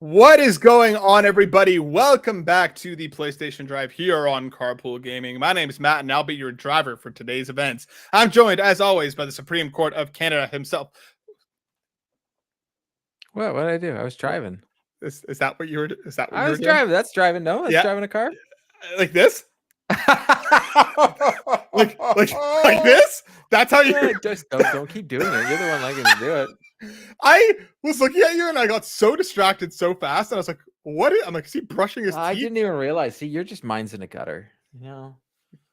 What is going on, everybody? Welcome back to the PlayStation Drive here on Carpool Gaming. My name is Matt, and I'll be your driver for today's events. I'm joined, as always, by the Supreme Court of Canada himself. What did I do? I was driving. Is that what you were? Is that what I you was were driving. doing? That's driving. No, that's driving a car. Like this? like this? That's how you just don't keep doing it. You're the one liking to do it. I was looking at you and I got so distracted so fast, and I was like, "What?" I'm like, "Is he brushing his teeth?" I didn't even realize. See, you're just minds in a gutter. You know.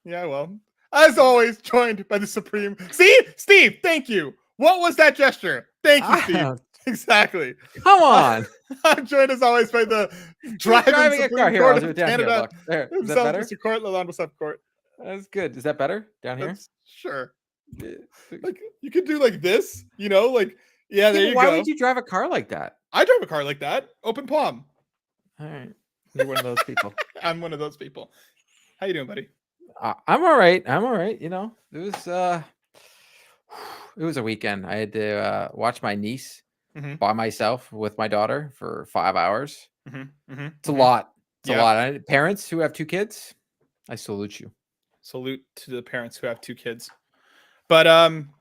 Yeah, well, as always, joined by the Supreme Steve. Thank you. What was that gesture? Thank you, Steve. Exactly. Come on. I'm joined as always by the driving a car. Supreme Court of Canada. Canada. There. Is that Himself, better? Mr. Court, Lalonde, what's up, Court? That's good. Is that better down here? Sure. Like you could do like this, you know, like yeah. There you go. Why would you drive a car like that? I drive a car like that. Open palm. All right. You're one of those people. I'm one of those people. How you doing, buddy? I'm all right. You know, it was a weekend. I had to watch my niece by myself with my daughter for 5 hours. It's a lot. It's a lot. Parents who have 2 kids, I salute you. Salute to the parents who have 2 kids. But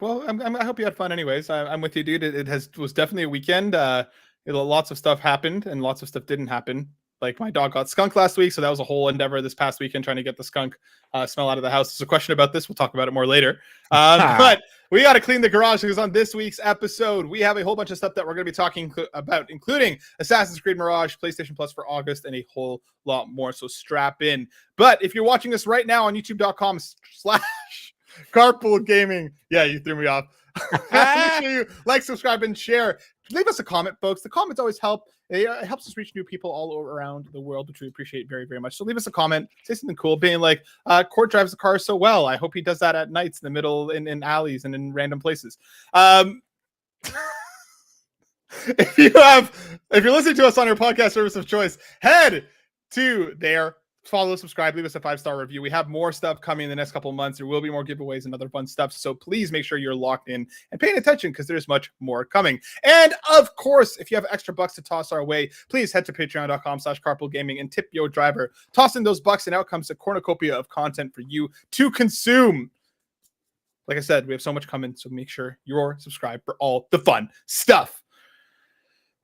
well, I hope you had fun. Anyways, I'm with you, dude. It was definitely a weekend. Lots of stuff happened and lots of stuff didn't happen. Like my dog got skunked last week, so that was a whole endeavor this past weekend trying to get the skunk smell out of the house. There's a question about this. We'll talk about it more later. But we got to clean the garage because on this week's episode, we have a whole bunch of stuff that we're going to be talking about, including Assassin's Creed Mirage, PlayStation Plus for August, and a whole lot more. So strap in. But if you're watching this right now on youtube.com/Carpool Gaming, yeah, you threw me off. Make sure you like, subscribe, and share. Leave us a comment, folks. The comments always help. It helps us reach new people all around the world, which we appreciate very, very much. So leave us a comment. Say something cool, being like, Court drives the car so well. I hope he does that at nights in the middle, in alleys and in random places. If you're listening to us on your podcast service of choice, head to there. Follow, subscribe, leave us a 5-star review. We have more stuff coming in the next couple of months. There will be more giveaways and other fun stuff. So please make sure you're locked in and paying attention because there's much more coming. And of course, if you have extra bucks to toss our way, please head to patreon.com/carpoolgaming and tip your driver. Toss in those bucks and out comes a cornucopia of content for you to consume. Like I said, we have so much coming. So make sure you're subscribed for all the fun stuff.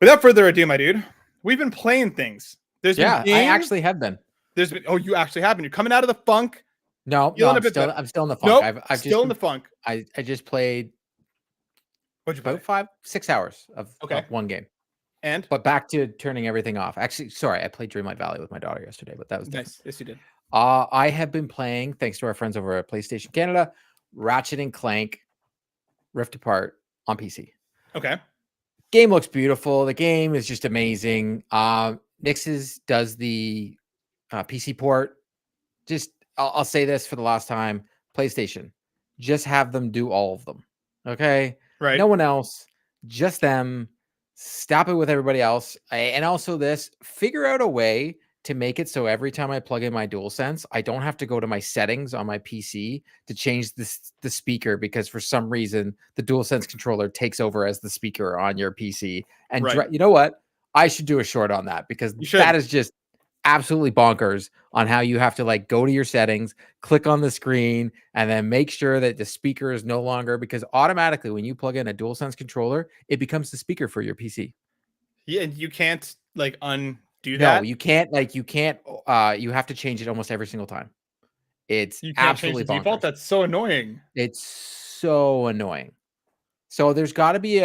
Without further ado, my dude, we've been playing things. I actually have been. You actually have been. You're coming out of the funk. No, I'm still in the funk. Nope, I'm still in the funk. I just played about 5-6 hours of one game. But back to turning everything off. Actually, sorry, I played Dreamlight Valley with my daughter yesterday, but that was nice. Yes, you did. I have been playing, thanks to our friends over at PlayStation Canada, Ratchet & Clank Rift Apart on PC. Okay. Game looks beautiful. The game is just amazing. Nix's does the PC port. Just I'll say this for the last time. PlayStation, just have them do all of them. Okay. Right. No one else, just them. Stop it with everybody else. And also figure out a way to make it so every time I plug in my DualSense, I don't have to go to my settings on my PC to change the speaker, because for some reason the DualSense controller takes over as the speaker on your PC. And you know what? I should do a short on that, because that is just absolutely bonkers on how you have to like go to your settings, click on the screen, and then make sure that the speaker is no longer, because automatically when you plug in a DualSense controller, it becomes the speaker for your PC. Yeah, and you can't like undo that. No, you can't. You have to change it almost every single time. It's absolutely bonkers. Default. That's so annoying. It's so annoying. So there's got to be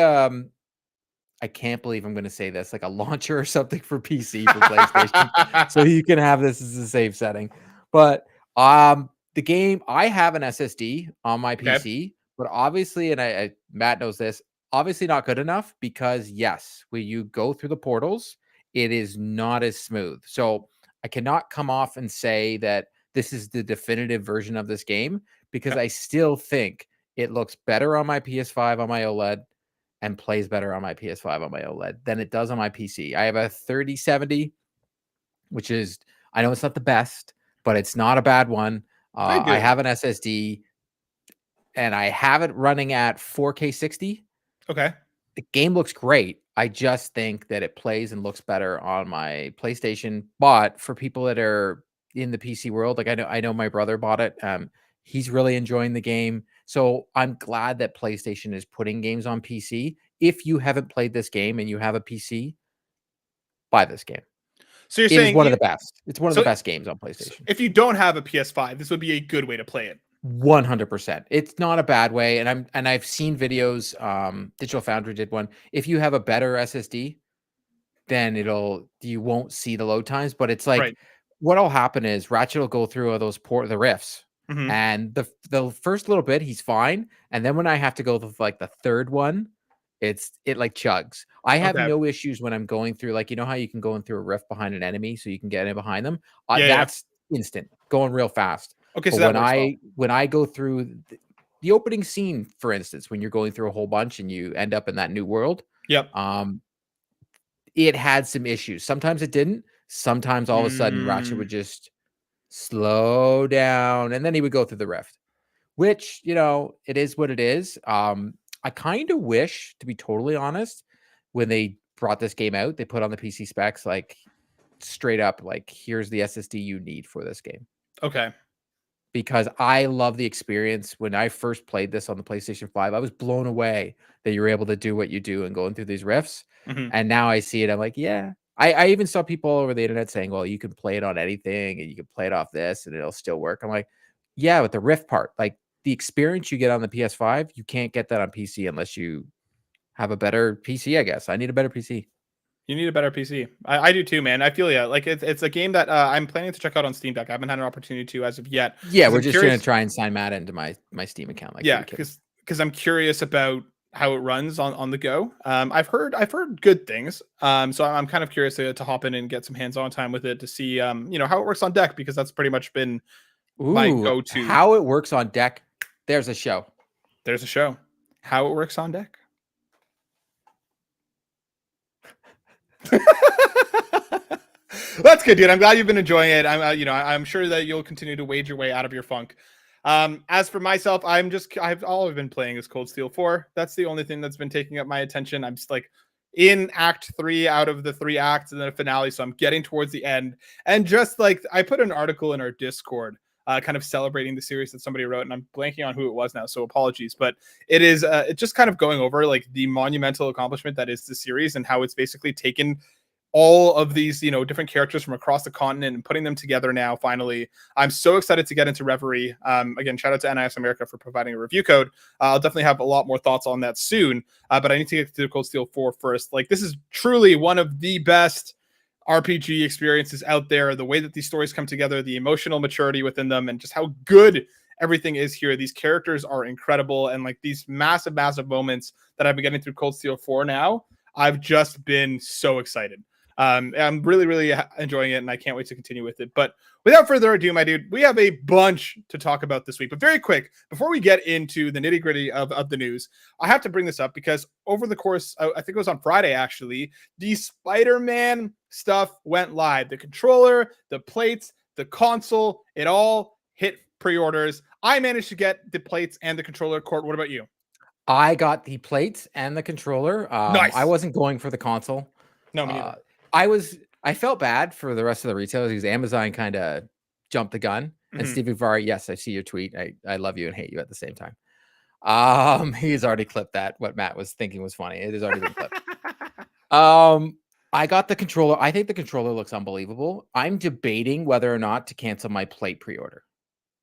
I can't believe I'm going to say this, like a launcher or something for PC for PlayStation, so you can have this as a save setting. But the game, I have an SSD on my PC, but obviously, and Matt knows this, obviously not good enough, because yes, when you go through the portals, it is not as smooth. So I cannot come off and say that this is the definitive version of this game, because I still think it looks better on my PS5 on my OLED and plays better on my PS5 on my OLED than it does on my PC. I have a 3070, which is, I know it's not the best, but it's not a bad one. I have an SSD, and I have it running at 4K 60. Okay. The game looks great. I just think that it plays and looks better on my PlayStation. But for people that are in the PC world, like I know my brother bought it. He's really enjoying the game. So I'm glad that PlayStation is putting games on PC. If you haven't played this game and you have a PC, buy this game. So you're It is saying one of the best. It's one of so the best games on PlayStation. if you don't have a PS5, this would be a good way to play it. 100%. It's not a bad way. And I've seen videos. Digital Foundry did one. If you have a better SSD, then you won't see the load times. But it's like Right. what'll happen is Ratchet will go through the riffs. Mhm. And the first little bit he's fine. And then when I have to go to like the third one, it like chugs. I have Okay. no issues when I'm going through, like, you know how you can go in through a rift behind an enemy so you can get in behind them. Yeah. That's instant, going real fast. Okay, so But that works well. when I go through the opening scene, for instance, when you're going through a whole bunch and you end up in that new world, Yep. it had some issues. Sometimes it didn't. Sometimes all of a sudden Ratchet would just slow down and then he would go through the rift, which, it is what it is. I kind of wish, to be totally honest, when they brought this game out, they put on the PC specs, like straight up, like, here's the SSD you need for this game. Okay. Because I love the experience. When I first played this on the PlayStation 5, I was blown away that you're able to do what you do and going through these rifts. Mhm. And now I see it. I'm like, yeah. I even saw people all over the internet saying, well, you can play it on anything and you can play it off this and it'll still work. I'm like, yeah, with the rift part, like the experience you get on the PS5, you can't get that on PC unless you have a better PC, I guess. I need a better PC. You need a better PC. I do too, man. I feel yeah. Like it's a game that I'm planning to check out on Steam Deck. I haven't had an opportunity to as of yet. Yeah, 'Cause we're I'm just curious- going to try and sign Matt into my Steam account. Like, yeah, because I'm curious about how it runs on the go. I've heard good things. So I'm kind of curious to hop in and get some hands-on time with it to see how it works on deck, because that's pretty much been my go-to. How it works on deck. There's a show. There's a show. How it works on deck. That's good, dude. I'm glad you've been enjoying it. I'm sure that you'll continue to wade your way out of your funk. As for myself, all I've been playing is Cold Steel 4. That's the only thing that's been taking up my attention. I'm just like in Act 3 out of the 3 acts and then a finale, so I'm getting towards the end. And just like I put an article in our Discord, kind of celebrating the series that somebody wrote, and I'm blanking on who it was now, so apologies. But it is it's just kind of going over like the monumental accomplishment that is the series and how it's basically taken all of these, different characters from across the continent and putting them together now, finally. I'm so excited to get into Reverie. Again, shout out to NIS America for providing a review code. I'll definitely have a lot more thoughts on that soon, but I need to get to Cold Steel 4 first. Like, this is truly one of the best RPG experiences out there. The way that these stories come together, the emotional maturity within them, and just how good everything is here. These characters are incredible, and like these massive moments that I've been getting through Cold Steel 4 now, I've just been so excited. I'm really, really enjoying it, and I can't wait to continue with it. But without further ado, my dude, we have a bunch to talk about this week. But very quick, before we get into the nitty gritty of the news, I have to bring this up because over the course, I think it was on Friday, actually, the Spider-Man stuff went live. The controller, the plates, the console, it all hit pre-orders. I managed to get the plates and the controller. Court, what about you? I got the plates and the controller. Nice. I wasn't going for the console. No, me neither. I felt bad for the rest of the retailers because Amazon kind of jumped the gun. And Steve Vari, yes, I see your tweet. I love you and hate you at the same time. He's already clipped that. What Matt was thinking was funny. It has already been clipped. I got the controller. I think the controller looks unbelievable. I'm debating whether or not to cancel my plate pre-order.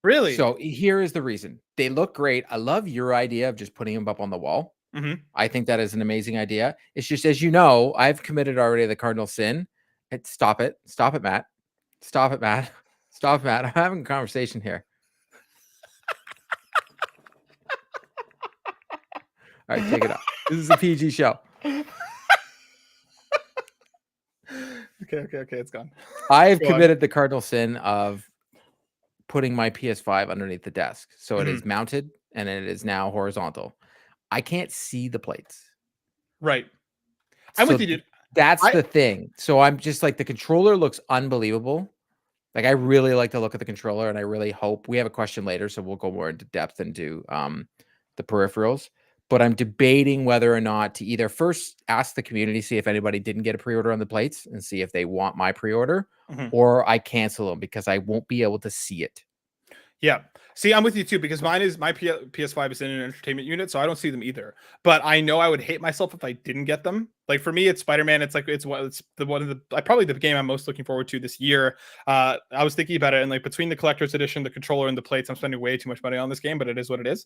Really? So here is the reason. They look great. I love your idea of just putting them up on the wall. I think that is an amazing idea. It's just, as you know, I've committed already the cardinal sin. Stop it, Matt. Stop it, Matt. Stop it, Matt. I'm having a conversation here. All right, take it off. This is a PG show. Okay, it's gone. I've committed the cardinal sin of putting my PS5 underneath the desk. So it is mounted and it is now horizontal. I can't see the plates. Right. I'm with you, dude. That's the thing. So I'm just like, the controller looks unbelievable. Like, I really like the look of the controller, and I really hope we have a question later, so we'll go more into depth and do the peripherals. but I'm debating whether or not to either first ask the community, see if anybody didn't get a pre-order on the plates and see if they want my pre-order, or I cancel them because I won't be able to see it. Yeah. See, I'm with you too, because my PS5 is in an entertainment unit, so I don't see them either. But I know I would hate myself if I didn't get them. Like for me, it's Spider-Man. It's probably the game I'm most looking forward to this year. I was thinking about it, and like between the collector's edition, the controller, and the plates, I'm spending way too much money on this game, but it is what it is.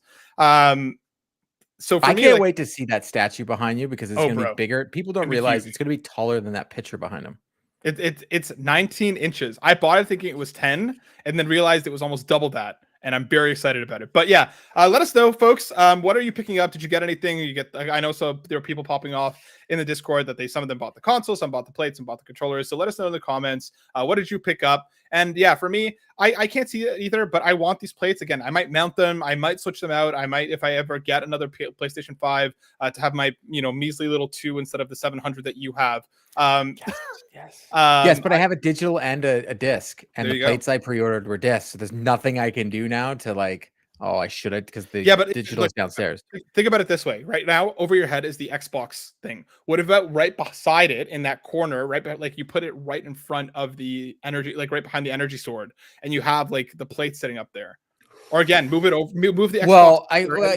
So for I me, can't wait to see that statue behind you because it's going to be bigger. People don't realize huge. It's going to be taller than that picture behind him. It's 19 inches. I bought it thinking it was 10 and then realized it was almost double that. And I'm very excited about it. But yeah, let us know, folks. What are you picking up? Did you get anything? I know there are people popping off in the Discord that some of them bought the console, some bought the plates, some bought the controllers. So let us know in the comments. What did you pick up? And yeah, for me, I can't see it either, but I want these plates. Again, I might mount them. I might switch them out. I might, if I ever get another PlayStation 5, to have my, measly little 2 instead of the 700 that you have. Yes. Yes, but I have a digital and a disc, and the plates I pre-ordered were discs. So there's nothing I can do now to like, oh, I should have, because the digital is downstairs. Think about it this way. Right now, over your head is the Xbox thing. What about right beside it in that corner, like you put it right in front of the energy, like right behind the energy sword, and you have like the plate sitting up there. Or again, move it over, move the Xbox. Well,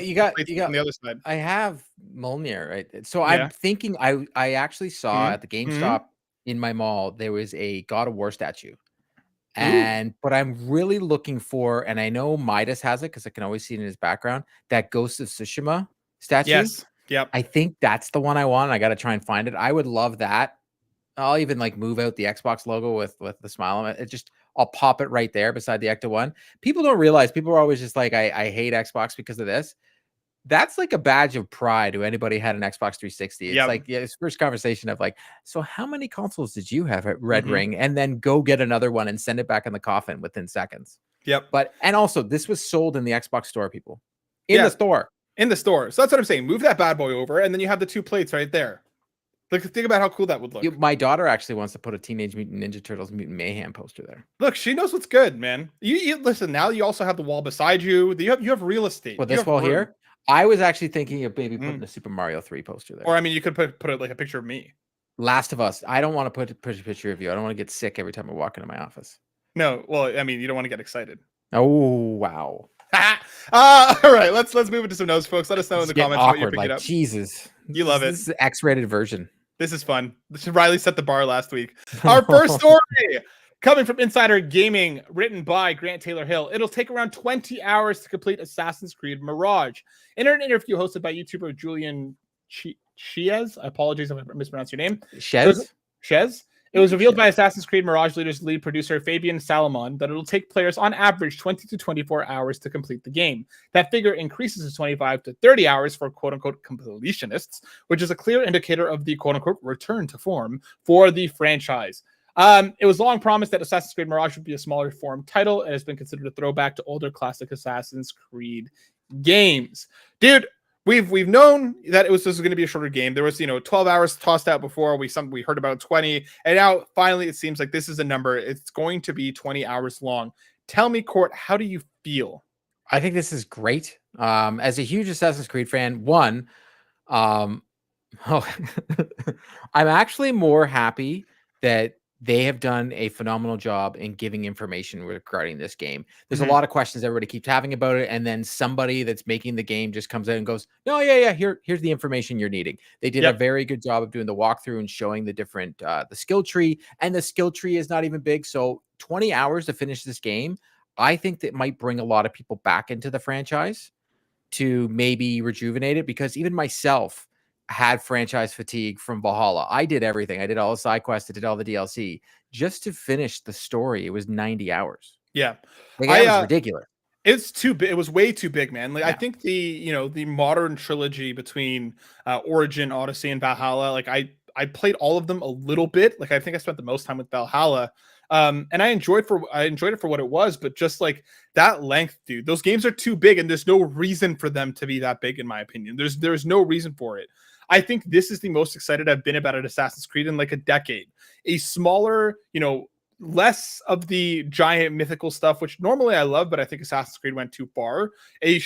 you got on the other side. I have Mjolnir, right? So I'm thinking I actually saw at the GameStop in my mall, there was a God of War statue. But I'm really looking for, and I know Midas has it because I can always see it in his background, that Ghost of Tsushima statue. Yes. Yep. I think that's the one I want. I got to try and find it. I would love that. I'll even like move out the Xbox logo with the smile on it. I'll pop it right there beside the Ecto 1. People don't realize, people are always just like, I hate Xbox because of this. That's like a badge of pride to anybody had an Xbox 360. It's like, it's first conversation of like, so how many consoles did you have at Red Ring? And then go get another one and send it back in the coffin within seconds. Yep. And also this was sold in the Xbox store, people. In the store. In the store. So that's what I'm saying. Move that bad boy over, and then you have the 2 plates right there. Like, think about how cool that would look. My daughter actually wants to put a Teenage Mutant Ninja Turtles Mutant Mayhem poster there. Look, she knows what's good, man. You listen. Now you also have the wall beside you. You have real estate. Well, this wall here, I was actually thinking of maybe putting a Super Mario 3 poster there. Or I mean, you could put it like a picture of me. Last of Us. I don't want to put a picture of you. I don't want to get sick every time I walk into my office. No, well, I mean, you don't want to get excited. Oh wow. All right, let's move into some notes, folks. Let us know in the comments what you're picking up. Jesus, you love it. This is the X-rated version. This is fun. Riley set the bar last week. Our first story coming from Insider Gaming, written by Grant Taylor Hill. It'll take around 20 hours to complete Assassin's Creed Mirage. In an interview hosted by YouTuber Julian Chiez, apologies if I mispronounced your name. Chez. It was revealed by Assassin's Creed Mirage lead producer Fabian Salomon that it'll take players on average 20 to 24 hours to complete the game. That figure increases to 25 to 30 hours for quote-unquote completionists, which is a clear indicator of the quote-unquote return to form for the franchise. It was long promised that Assassin's Creed Mirage would be a smaller form title and has been considered a throwback to older classic Assassin's Creed games. Dude, we've known that this was going to be a shorter game. There was 12 hours tossed out before. We heard about 20, and now finally it seems like this is a number. It's going to be 20 hours long. Tell me, Court, how do you feel? I think this is great. As a huge Assassin's Creed fan, I'm actually more happy that they have done a phenomenal job in giving information regarding this game. There's a lot of questions everybody keeps having about it, and then somebody that's making the game just comes out and goes, "No, here's the information you're needing." They did a very good job of doing the walkthrough and showing the different the skill tree, and the skill tree is not even big. So 20 hours to finish this game, I think that might bring a lot of people back into the franchise to maybe rejuvenate it, because even myself had franchise fatigue from Valhalla. I did everything. I did all the side quests. I did all the DLC just to finish the story. It was 90 hours. Yeah. Like, that was ridiculous. It's too big. It was way too big, man. Like, I think the modern trilogy between Origin, Odyssey, and Valhalla, like I played all of them a little bit. Like, I think I spent the most time with Valhalla. And I enjoyed it for what it was, but just like that length, dude, those games are too big, and there's no reason for them to be that big, in my opinion. There's no reason for it. I think this is the most excited I've been about an Assassin's Creed in like a decade. A smaller, less of the giant mythical stuff, which normally I love, but I think Assassin's Creed went too far. A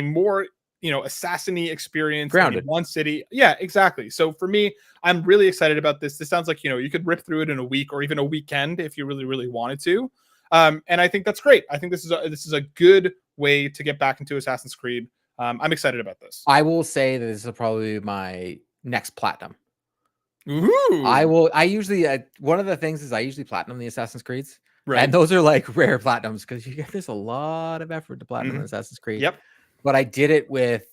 more assassin-y experience in Grounded. one city. Yeah, exactly. So for me, I'm really excited about this. This sounds like, you could rip through it in a week or even a weekend if you really, really wanted to. And I think that's great. I think this is a good way to get back into Assassin's Creed. I'm excited about this. I will say that this is probably my next platinum. Ooh. I usually one of the things is I usually platinum the Assassin's Creeds. Right. And those are like rare platinums because there's a lot of effort to platinum an Assassin's Creed. Yep. But I did it with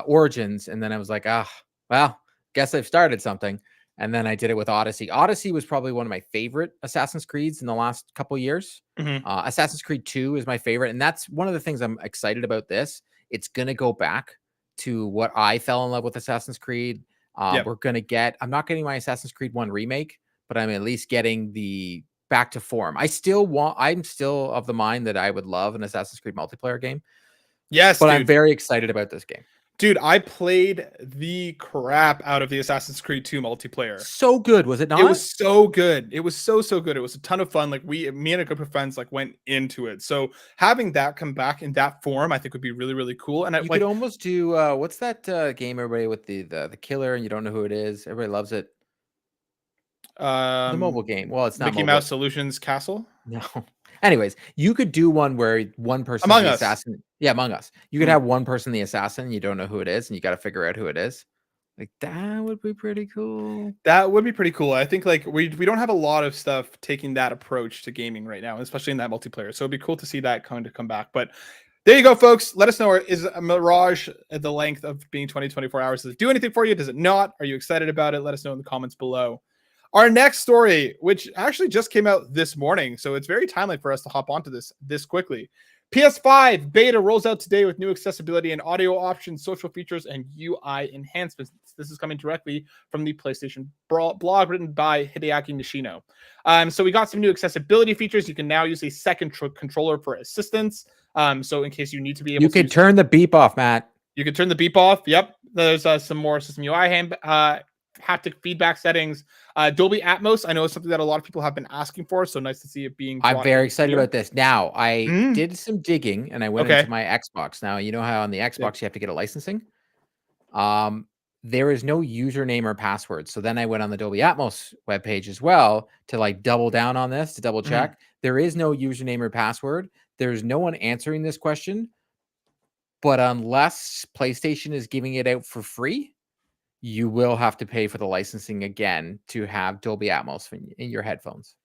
Origins, and then I was like, well, guess I've started something. And then I did it with Odyssey. Odyssey was probably one of my favorite Assassin's Creeds in the last couple of years. Assassin's Creed 2 is my favorite. And that's one of the things I'm excited about this. It's going to go back to what I fell in love with Assassin's Creed. We're going to I'm not getting my Assassin's Creed 1 remake, but I'm at least getting the back to form. I'm still of the mind that I would love an Assassin's Creed multiplayer game. Yes, but dude. I'm very excited about this game. Dude, I played the crap out of the Assassin's Creed 2 multiplayer. So good, was it not? It was so good. It was so good. It was a ton of fun. Like me and a group of friends went into it. So having that come back in that form, I think would be really, really cool. And you could almost do what's that game everybody with the killer and you don't know who it is. Everybody loves it. The mobile game. Well, it's not Mickey Mouse Solutions Castle. No. Anyways, you could do one where one person Among the Us. assassin. Yeah, Among Us. You could have one person the assassin. You don't know who it is, and you got to figure out who it is. Like that would be pretty cool. That would be pretty cool. I think we don't have a lot of stuff taking that approach to gaming right now, especially in that multiplayer. So it'd be cool to see that come back. But there you go, folks. Let us know. Is a Mirage at the length of being 24 hours? Does it do anything for you? Does it not? Are you excited about it? Let us know in the comments below. Our next story, which actually just came out this morning, so it's very timely for us to hop onto this quickly. PS5 beta rolls out today with new accessibility and audio options, social features, and UI enhancements. This is coming directly from the PlayStation blog written by Hideaki Nishino. So we got some new accessibility features. You can now use a second controller for assistance. So in case you need to be able to turn the beep off, Matt. You can turn the beep off. Yep. There's some more system UI haptic feedback settings. Dolby Atmos, I know is something that a lot of people have been asking for, so nice to see it being I'm very excited about this. Now, I did some digging and I went into my Xbox. Now, you know how on the Xbox you have to get a licensing? There is no username or password. So then I went on the Dolby Atmos webpage as well to double down on this, to double check. There is no username or password. There's no one answering this question. But unless PlayStation is giving it out for free, you will have to pay for the licensing again to have Dolby Atmos in your headphones.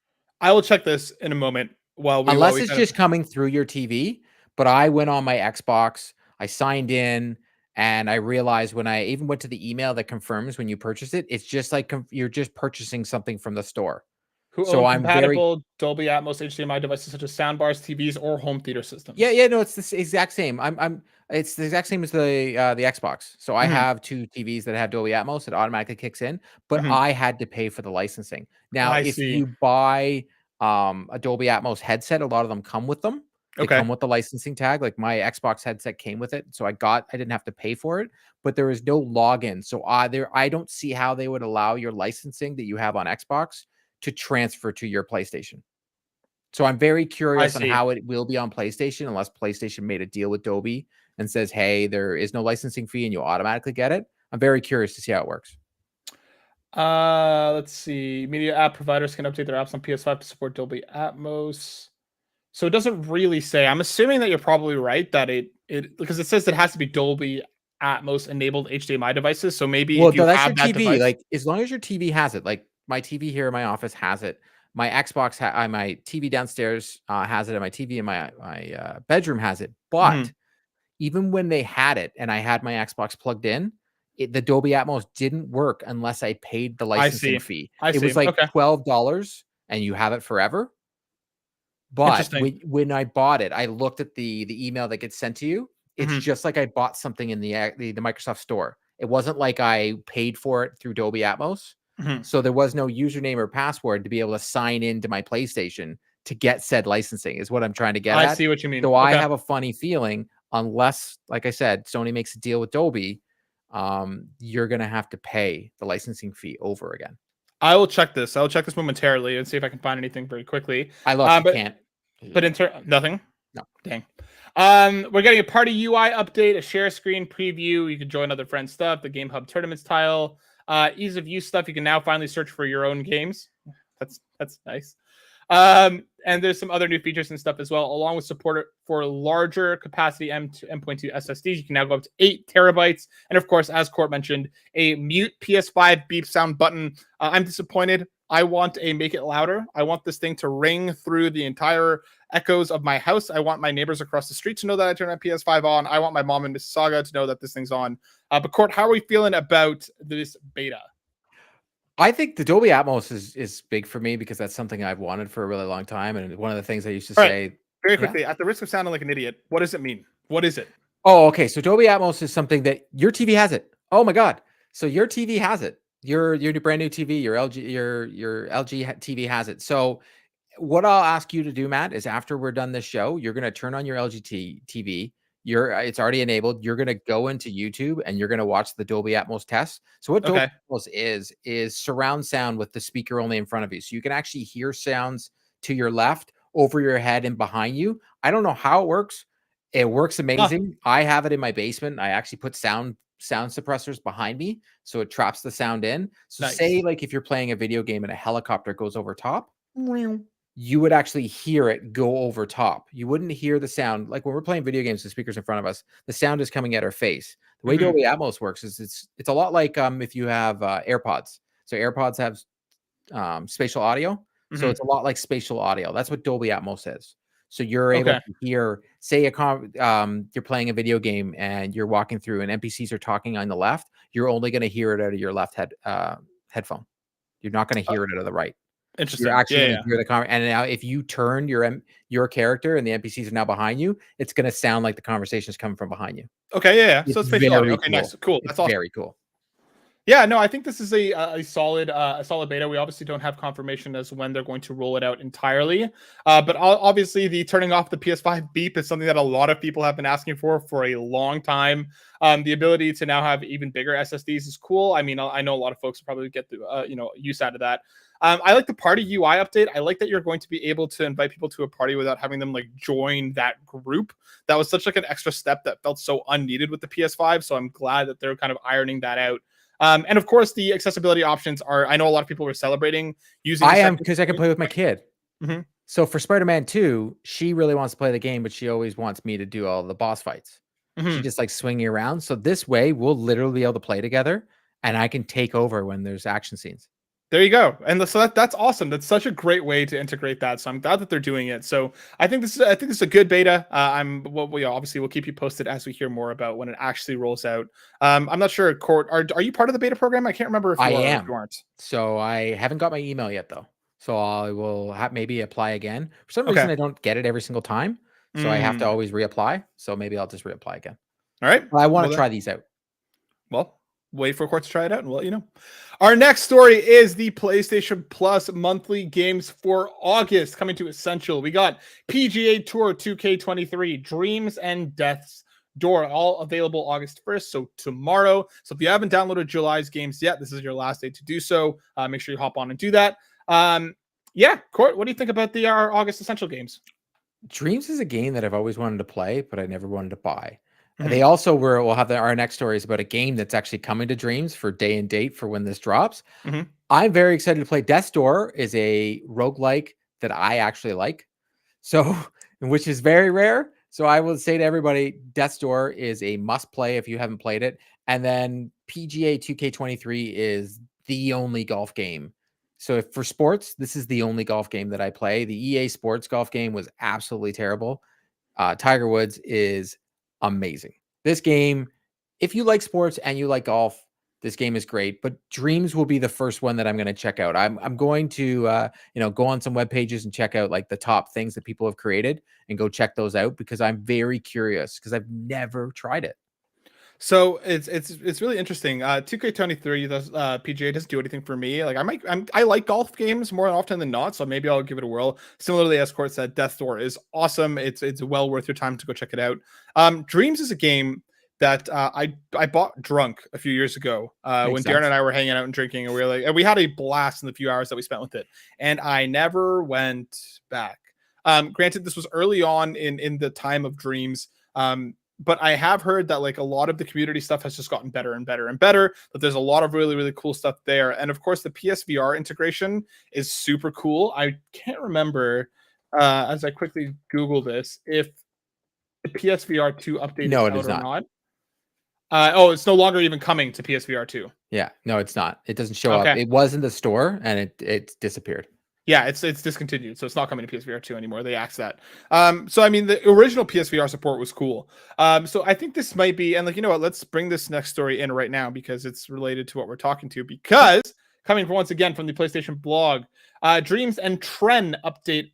I will check this in a moment. Unless it's just coming through your TV. But I went on my Xbox, I signed in, and I realized when I even went to the email that confirms when you purchase it, it's just like you're just purchasing something from the store. So I'm compatible Dolby Atmos HDMI devices such as soundbars, TVs, or home theater systems. Yeah, no, it's the exact same. It's the exact same as the Xbox. So I have two TVs that have Dolby Atmos. It automatically kicks in, but I had to pay for the licensing. Now, if you buy a Dolby Atmos headset, a lot of them come with them. They come with the licensing tag. Like my Xbox headset came with it, so I didn't have to pay for it, but there is no login. So I don't see how they would allow your licensing that you have on Xbox to transfer to your PlayStation. So I'm very curious on how it will be on PlayStation, unless PlayStation made a deal with Dolby and says, hey, there is no licensing fee and you automatically get it. I'm very curious to see how it works. Let's see. Media app providers can update their apps on PS5 to support Dolby Atmos. So it doesn't really say. I'm assuming that you're probably right that it because it says it has to be Dolby Atmos enabled HDMI devices. So maybe if you that's have your that TV. device, like as long as your TV has it, like my TV here in my office has it. My Xbox, my TV downstairs has it, and my TV in my bedroom has it. But even when they had it, and I had my Xbox plugged in, the Dolby Atmos didn't work unless I paid the licensing fee. It was like $12, and you have it forever. But when I bought it, I looked at the email that gets sent to you. It's just like I bought something in the Microsoft Store. It wasn't like I paid for it through Dolby Atmos. So there was no username or password to be able to sign into my PlayStation to get said licensing is what I'm trying to get at. I see what you mean. So I have a funny feeling, unless, like I said, Sony makes a deal with Dolby, you're going to have to pay the licensing fee over again. I will check this. I'll check this momentarily and see if I can find anything very quickly. I lost. You can't. But nothing? No. Dang. We're getting a party UI update, a share screen preview. You can join other friends' stuff, the Game Hub tournaments tile, ease of use stuff. You can now finally search for your own games. That's nice. And there's some other new features and stuff as well, along with support for larger capacity M.2 SSDs. You can now go up to 8 terabytes. And of course, as Court mentioned, a mute PS5 beep sound button. I'm disappointed. I want a make it louder. I want this thing to ring through the entire echoes of my house. I want my neighbors across the street to know that I turned my PS5 on. I want my mom in Mississauga to know that this thing's on. But Court, how are we feeling about this beta? I think the Dolby Atmos is big for me because that's something I've wanted for a really long time. And one of the things I used to say very quickly, at the risk of sounding like an idiot, what does it mean? What is it? Oh, okay. So Dolby Atmos is something that your TV has it. Oh my God. So your TV has it. Your brand new TV, your LG TV has it. So what I'll ask you to do, Matt, is after we're done this show, you're going to turn on your LG TV. It's already enabled. You're going to go into YouTube and you're going to watch the Dolby Atmos test. So what Dolby Atmos is surround sound with the speaker only in front of you. So you can actually hear sounds to your left, over your head, and behind you. I don't know how it works. It works amazing. I have it in my basement. I actually put sound suppressors behind me, so it traps the sound in. So say like if you're playing a video game and a helicopter goes over top, you would actually hear it go over top. You wouldn't hear the sound. Like when we're playing video games, the speakers in front of us, the sound is coming at our face. The way Dolby Atmos works is it's a lot like if you have AirPods. So AirPods have spatial audio. So it's a lot like spatial audio. That's what Dolby Atmos is. So you're able to hear, say you're playing a video game and you're walking through and NPCs are talking on the left. You're only going to hear it out of your left headphone. You're not going to hear it out of the right. Interesting. You're actually going to hear the conversation. And now if you turn your character and the NPCs are now behind you, it's going to sound like the conversation is coming from behind you. Okay, yeah. So it's spatial audio. Okay, cool. nice. Cool. That's awesome. Very cool. Yeah, no, I think this is a solid beta. We obviously don't have confirmation as when they're going to roll it out entirely. But obviously the turning off the PS5 beep is something that a lot of people have been asking for a long time. The ability to now have even bigger SSDs is cool. I mean, I know a lot of folks will probably get the use out of that. I like the party UI update. I like that you're going to be able to invite people to a party without having them like join that group. That was such like an extra step that felt so unneeded with the PS5. So I'm glad that they're kind of ironing that out. And of course, the accessibility options are, I know a lot of people were celebrating using. I am, because I can play with my kid. So for Spider-Man 2, she really wants to play the game, but she always wants me to do all the boss fights. She just likes swinging around. So this way, we'll literally be able to play together, and I can take over when there's action scenes. There you go. And so that's awesome. That's such a great way to integrate that. So I'm glad that they're doing it. So I think this is a good beta. Obviously we'll keep you posted as we hear more about when it actually rolls out. I'm not sure, Court, are you part of the beta program? I can't remember if you are or if you aren't. So I haven't got my email yet though. So I will maybe apply again. For some reason I don't get it every single time. So I have to always reapply. So maybe I'll just reapply again. All right. But I want to try these out. Well, wait for Court to try it out and we'll let you know. Our next story is the PlayStation Plus monthly games for August coming to Essential. We got PGA Tour 2K23, Dreams and Death's Door, all available August 1st, so tomorrow. So if you haven't downloaded July's games yet, this is your last day to do so. Make sure you hop on and do that. Court, what do you think about our August Essential games? Dreams is a game that I've always wanted to play, but I never wanted to buy. They also we'll have our next story is about a game that's actually coming to Dreams for day and date for when this drops. I'm very excited to play. Death's Door is a roguelike that I actually like, so which is very rare. So I will say to everybody, Death's Door is a must play if you haven't played it. And then PGA 2K23 is the only golf game. So if for sports, this is the only golf game that I play. The EA Sports golf game was absolutely terrible. Tiger Woods is amazing. This game, if you like sports and you like golf, this game is great. But Dreams will be the first one that I'm going to check out. I'm going to go on some web pages and check out like the top things that people have created and go check those out because I'm very curious because I've never tried it. So it's really interesting. 2K23 does PGA doesn't do anything for me. Like I like golf games more often than not, so maybe I'll give it a whirl. Similarly, as Court said, Death's Door is awesome. It's well worth your time to go check it out. Dreams is a game that I bought drunk a few years ago when Darren and I were hanging out and drinking, and we had a blast in the few hours that we spent with it. And I never went back. Granted, this was early on in the time of Dreams. But I have heard that like a lot of the community stuff has just gotten better and better and better, that there's a lot of really, really cool stuff there. And of course, the PSVR integration is super cool. I can't remember, as I quickly Google this, if the PSVR 2 update is out or not. It's no longer even coming to PSVR 2. Yeah, no, it's not. It doesn't show up. It was in the store and it disappeared. Yeah, it's discontinued, so it's not coming to PSVR 2 anymore. They axed that. So I mean, the original PSVR support was cool. So I think this might be, and like, you know what, let's bring this next story in right now because it's related to what we're talking to. Because coming once again from the PlayStation blog, Dreams and Tren update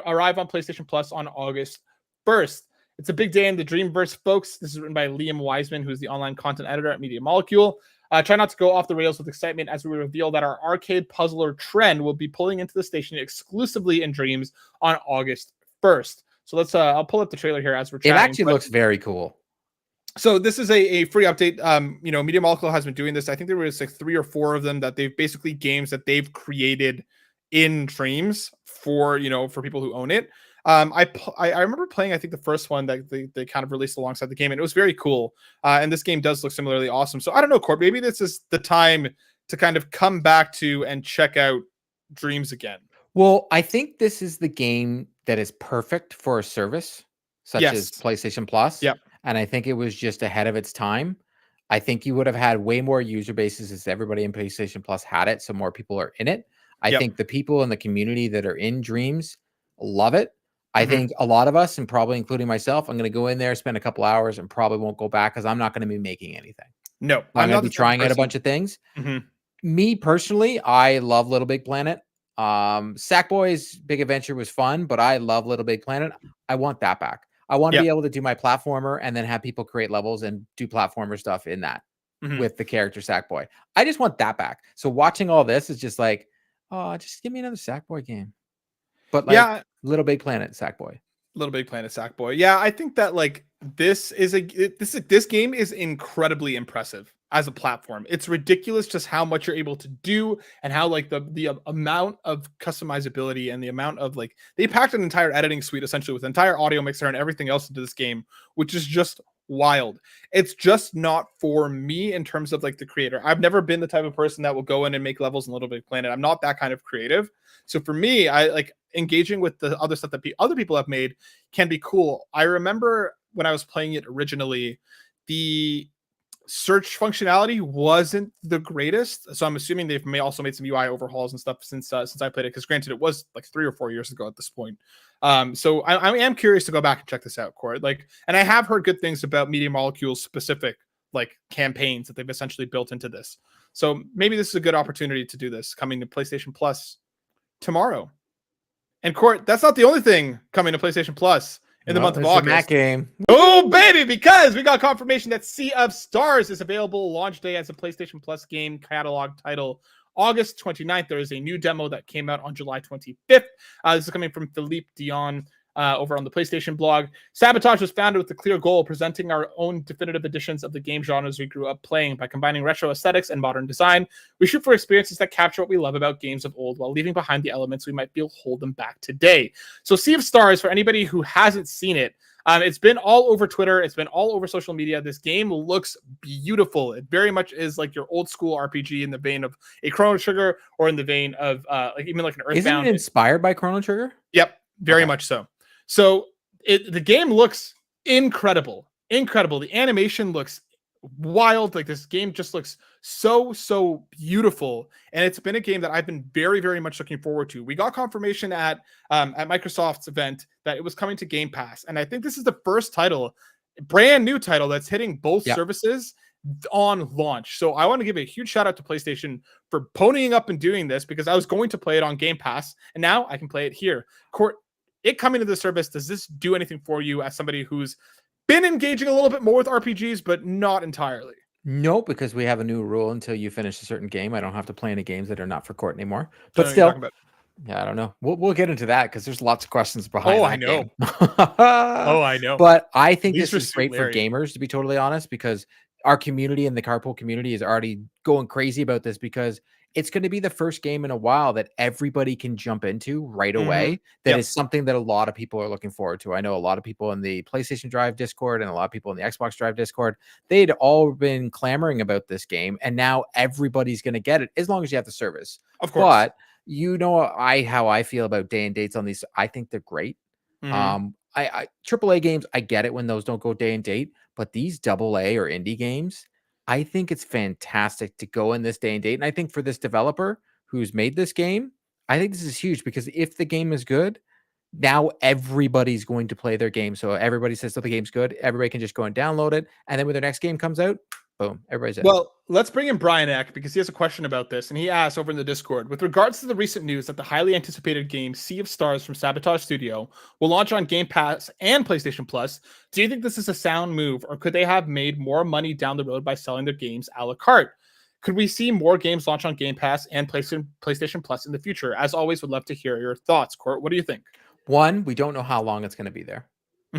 arrive on PlayStation Plus on August 1st. It's a big day in the Dreamverse, folks. This is written by Liam Wiseman, who's the online content editor at Media Molecule. Try not to go off the rails with excitement as we reveal that our arcade puzzler Tren will be pulling into the station exclusively in Dreams on August 1st. So let's I'll pull up the trailer here as we're chatting. It actually looks very cool. So this is a free update. Media Molecule has been doing this. I think there was like 3 or 4 of them that they've basically games that they've created in Dreams for people who own it. I remember playing, I think, the first one that they kind of released alongside the game, and it was very cool. And this game does look similarly awesome. So I don't know, Court, maybe this is the time to kind of come back to and check out Dreams again. Well, I think this is the game that is perfect for a service such as PlayStation Plus. Yep. And I think it was just ahead of its time. I think you would have had way more user bases as everybody in PlayStation Plus had it, so more people are in it. I think the people in the community that are in Dreams love it. I think a lot of us, and probably including myself, I'm going to go in there, spend a couple hours, and probably won't go back because I'm not going to be making anything. No, I'm going to be trying out a bunch of things. Me personally, I love Little Big Planet. Sackboy's Big Adventure was fun, but I love Little Big Planet. I want that back. I want to be able to do my platformer and then have people create levels and do platformer stuff in that with the character Sackboy. I just want that back. So watching all this is just like, oh, just give me another Sackboy game. But like Little Big Planet Sackboy. Little Big Planet Sackboy. Yeah, I think that like this game is incredibly impressive as a platform. It's ridiculous just how much you're able to do and how like the amount of customizability and the amount of like they packed an entire editing suite essentially with an entire audio mixer and everything else into this game, which is just wild. It's just not for me in terms of like the creator. I've never been the type of person that will go in and make levels in Little Big Planet. I'm not that kind of creative. So for me, I like engaging with the other stuff that other people have made can be cool. I remember when I was playing it originally, the search functionality wasn't the greatest. So I'm assuming they've also made some UI overhauls and stuff since I played it. Because granted, it was like 3 or 4 years ago at this point. So I am curious to go back and check this out, Court. Like, and I have heard good things about Media Molecule's specific like campaigns that they've essentially built into this. So maybe this is a good opportunity to do this coming to PlayStation Plus tomorrow. And Court, that's not the only thing coming to PlayStation Plus in the month of August. That game. Oh, baby, because we got confirmation that Sea of Stars is available launch day as a PlayStation Plus game catalog title. August 29th, there is a new demo that came out on July 25th. This is coming from Philippe Dion over on the PlayStation blog. Sabotage was founded with the clear goal of presenting our own definitive editions of the game genres we grew up playing. By combining retro aesthetics and modern design, we shoot for experiences that capture what we love about games of old while leaving behind the elements we might feel hold them back today. So Sea of Stars, for anybody who hasn't seen it, it's been all over Twitter. It's been all over social media. This game looks beautiful. It very much is like your old school RPG in the vein of a Chrono Trigger or in the vein of like even like an Earthbound. Isn't it inspired by Chrono Trigger? Yep, very much so. So the game looks incredible. The animation looks wild. Like this game just looks so beautiful. And it's been a game that I've been very, very much looking forward to. We got confirmation at Microsoft's event that it was coming to Game Pass. And I think this is the first title, brand new title that's hitting both services on launch. So I want to give a huge shout out to PlayStation for ponying up and doing this because I was going to play it on Game Pass and now I can play it here. Court, it coming to the service, does this do anything for you as somebody who's been engaging a little bit more with RPGs, but not entirely? No, because we have a new rule until you finish a certain game. I don't have to play any games that are not for Court anymore. But still, yeah, I don't know. We'll get into that because there's lots of questions behind that game. I know. But I think this is great for gamers, to be totally honest, because our community and the Carpool community is already going crazy about this because it's going to be the first game in a while that everybody can jump into right away. That Yep. is something that a lot of people are looking forward to. I know a lot of people in the PlayStation Drive Discord and a lot of people in the Xbox Drive Discord, they'd all been clamoring about this game, and now everybody's going to get it as long as you have the service. Of course. But you know how I feel about day and dates on these. I think they're great. I AAA games, I get it when those don't go day and date, but these AA or indie games, I think it's fantastic to go in this day and date. And I think for this developer who's made this game, I think this is huge because if the game is good, now everybody's going to play their game. So everybody says that the game's good. Everybody can just go and download it. And then when their next game comes out, boom, everybody's in. Well, let's bring in Brian Eck because he has a question about this. And he asks over in the Discord, with regards to the recent news that the highly anticipated game Sea of Stars from Sabotage Studio will launch on Game Pass and PlayStation Plus, do you think this is a sound move, or could they have made more money down the road by selling their games a la carte? Could we see more games launch on Game Pass and PlayStation Plus in the future? As always, would love to hear your thoughts. Court, what do you think? One, we don't know how long it's going to be there.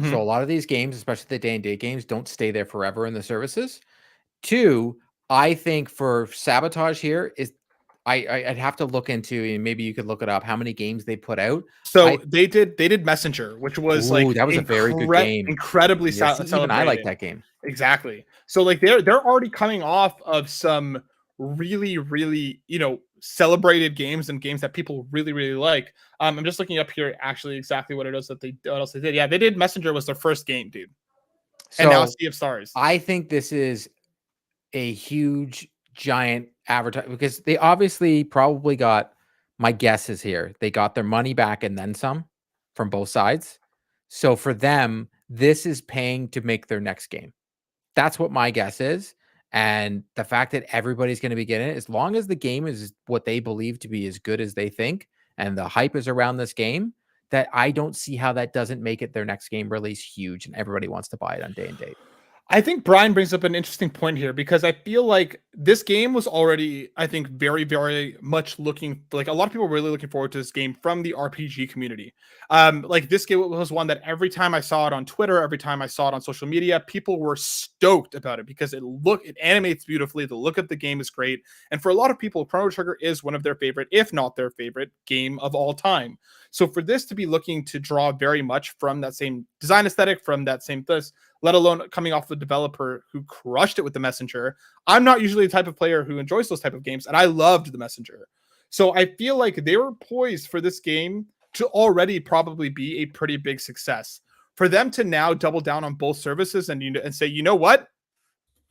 So a lot of these games, especially the day and date games, don't stay there forever in the services. Two, I think for Sabotage here is I'd have to look into, and maybe you could look it up, how many games they put out. So they did Messenger, which was like that was a very good game, incredibly even I like that game. Exactly. So like they're already coming off of some really celebrated games and games that people really like. I'm just looking up here actually exactly what else they did. Yeah, they did Messenger was their first game, dude. So and now Sea of Stars. I think this is a huge giant advertise because they obviously probably got, my guess is here, they got their money back and then some from both sides. So for them, this is paying to make their next game. That's what my guess is. And the fact that everybody's going to be getting it, as long as the game is what they believe to be as good as they think, and the hype is around this game, that I don't see how that doesn't make it their next game release huge and everybody wants to buy it on day and date. I think Brian brings up an interesting point here because I feel like this game was already, I think, very much looking like a lot of people were really looking forward to this game from the RPG community. Like this game was one that every time I saw it on Twitter, every time I saw it on social media, people were stoked about it because it animates beautifully. The look of the game is great. And for a lot of people, Chrono Trigger is one of their favorite, if not their favorite game of all time. So for this to be looking to draw very much from that same design aesthetic, from that same let alone coming off the developer who crushed it with the Messenger. I'm not usually the type of player who enjoys those type of games, and I loved the Messenger. So I feel like they were poised for this game to already probably be a pretty big success. For them to now double down on both services and say, you know what?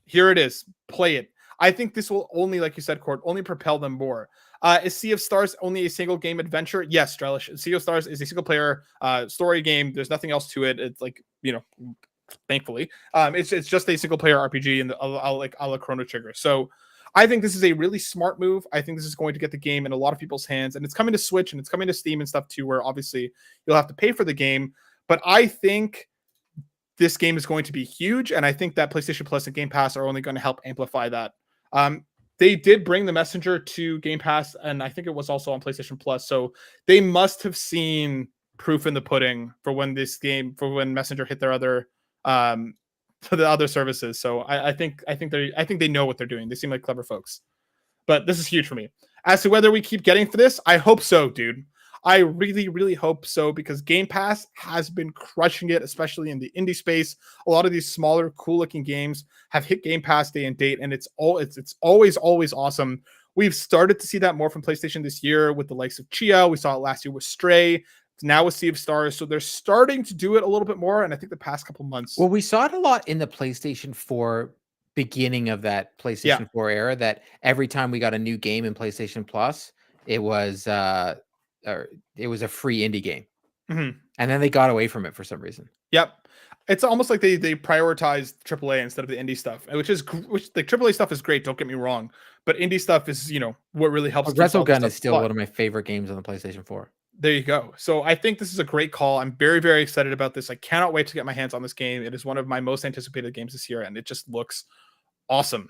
Here it is. Play it. I think this will only, like you said, Court, only propel them more. Is Sea of Stars only a single game adventure? Yes, Drellesh. Sea of Stars is a single player story game. There's nothing else to it. It's like, thankfully, it's just a single player RPG and a la Chrono Trigger. So I think this is a really smart move. I think this is going to get the game in a lot of people's hands, and it's coming to Switch and it's coming to Steam and stuff too, where obviously you'll have to pay for the game. But I think this game is going to be huge, and I think that PlayStation Plus and Game Pass are only going to help amplify that. They did bring the Messenger to Game Pass, and I think it was also on PlayStation Plus. So they must have seen proof in the pudding for when Messenger hit their other for the other services. So I think they know what they're doing. They seem like clever folks. But this is huge for me. As to whether we keep getting for this, I hope so, dude. I really hope so, because Game Pass has been crushing it, especially in the indie space. A lot of these smaller, cool-looking games have hit Game Pass day and date, and it's always awesome. We've started to see that more from PlayStation this year with the likes of Chia. We saw it last year with Stray. Now with Sea of Stars. So they're starting to do it a little bit more, and I think the past couple months. Well, we saw it a lot in the PlayStation 4 beginning of that PlayStation 4 era, that every time we got a new game in PlayStation Plus, it was a free indie game. And then they got away from it for some reason. Yep. It's almost like they prioritized AAA instead of the indie stuff, which the AAA stuff is great, don't get me wrong, but indie stuff is, what really helps. Resogun is still one of my favorite games on the PlayStation 4. There you go. So I think this is a great call. I'm very excited about this. I cannot wait to get my hands on this game. It is one of my most anticipated games this year, and it just looks awesome.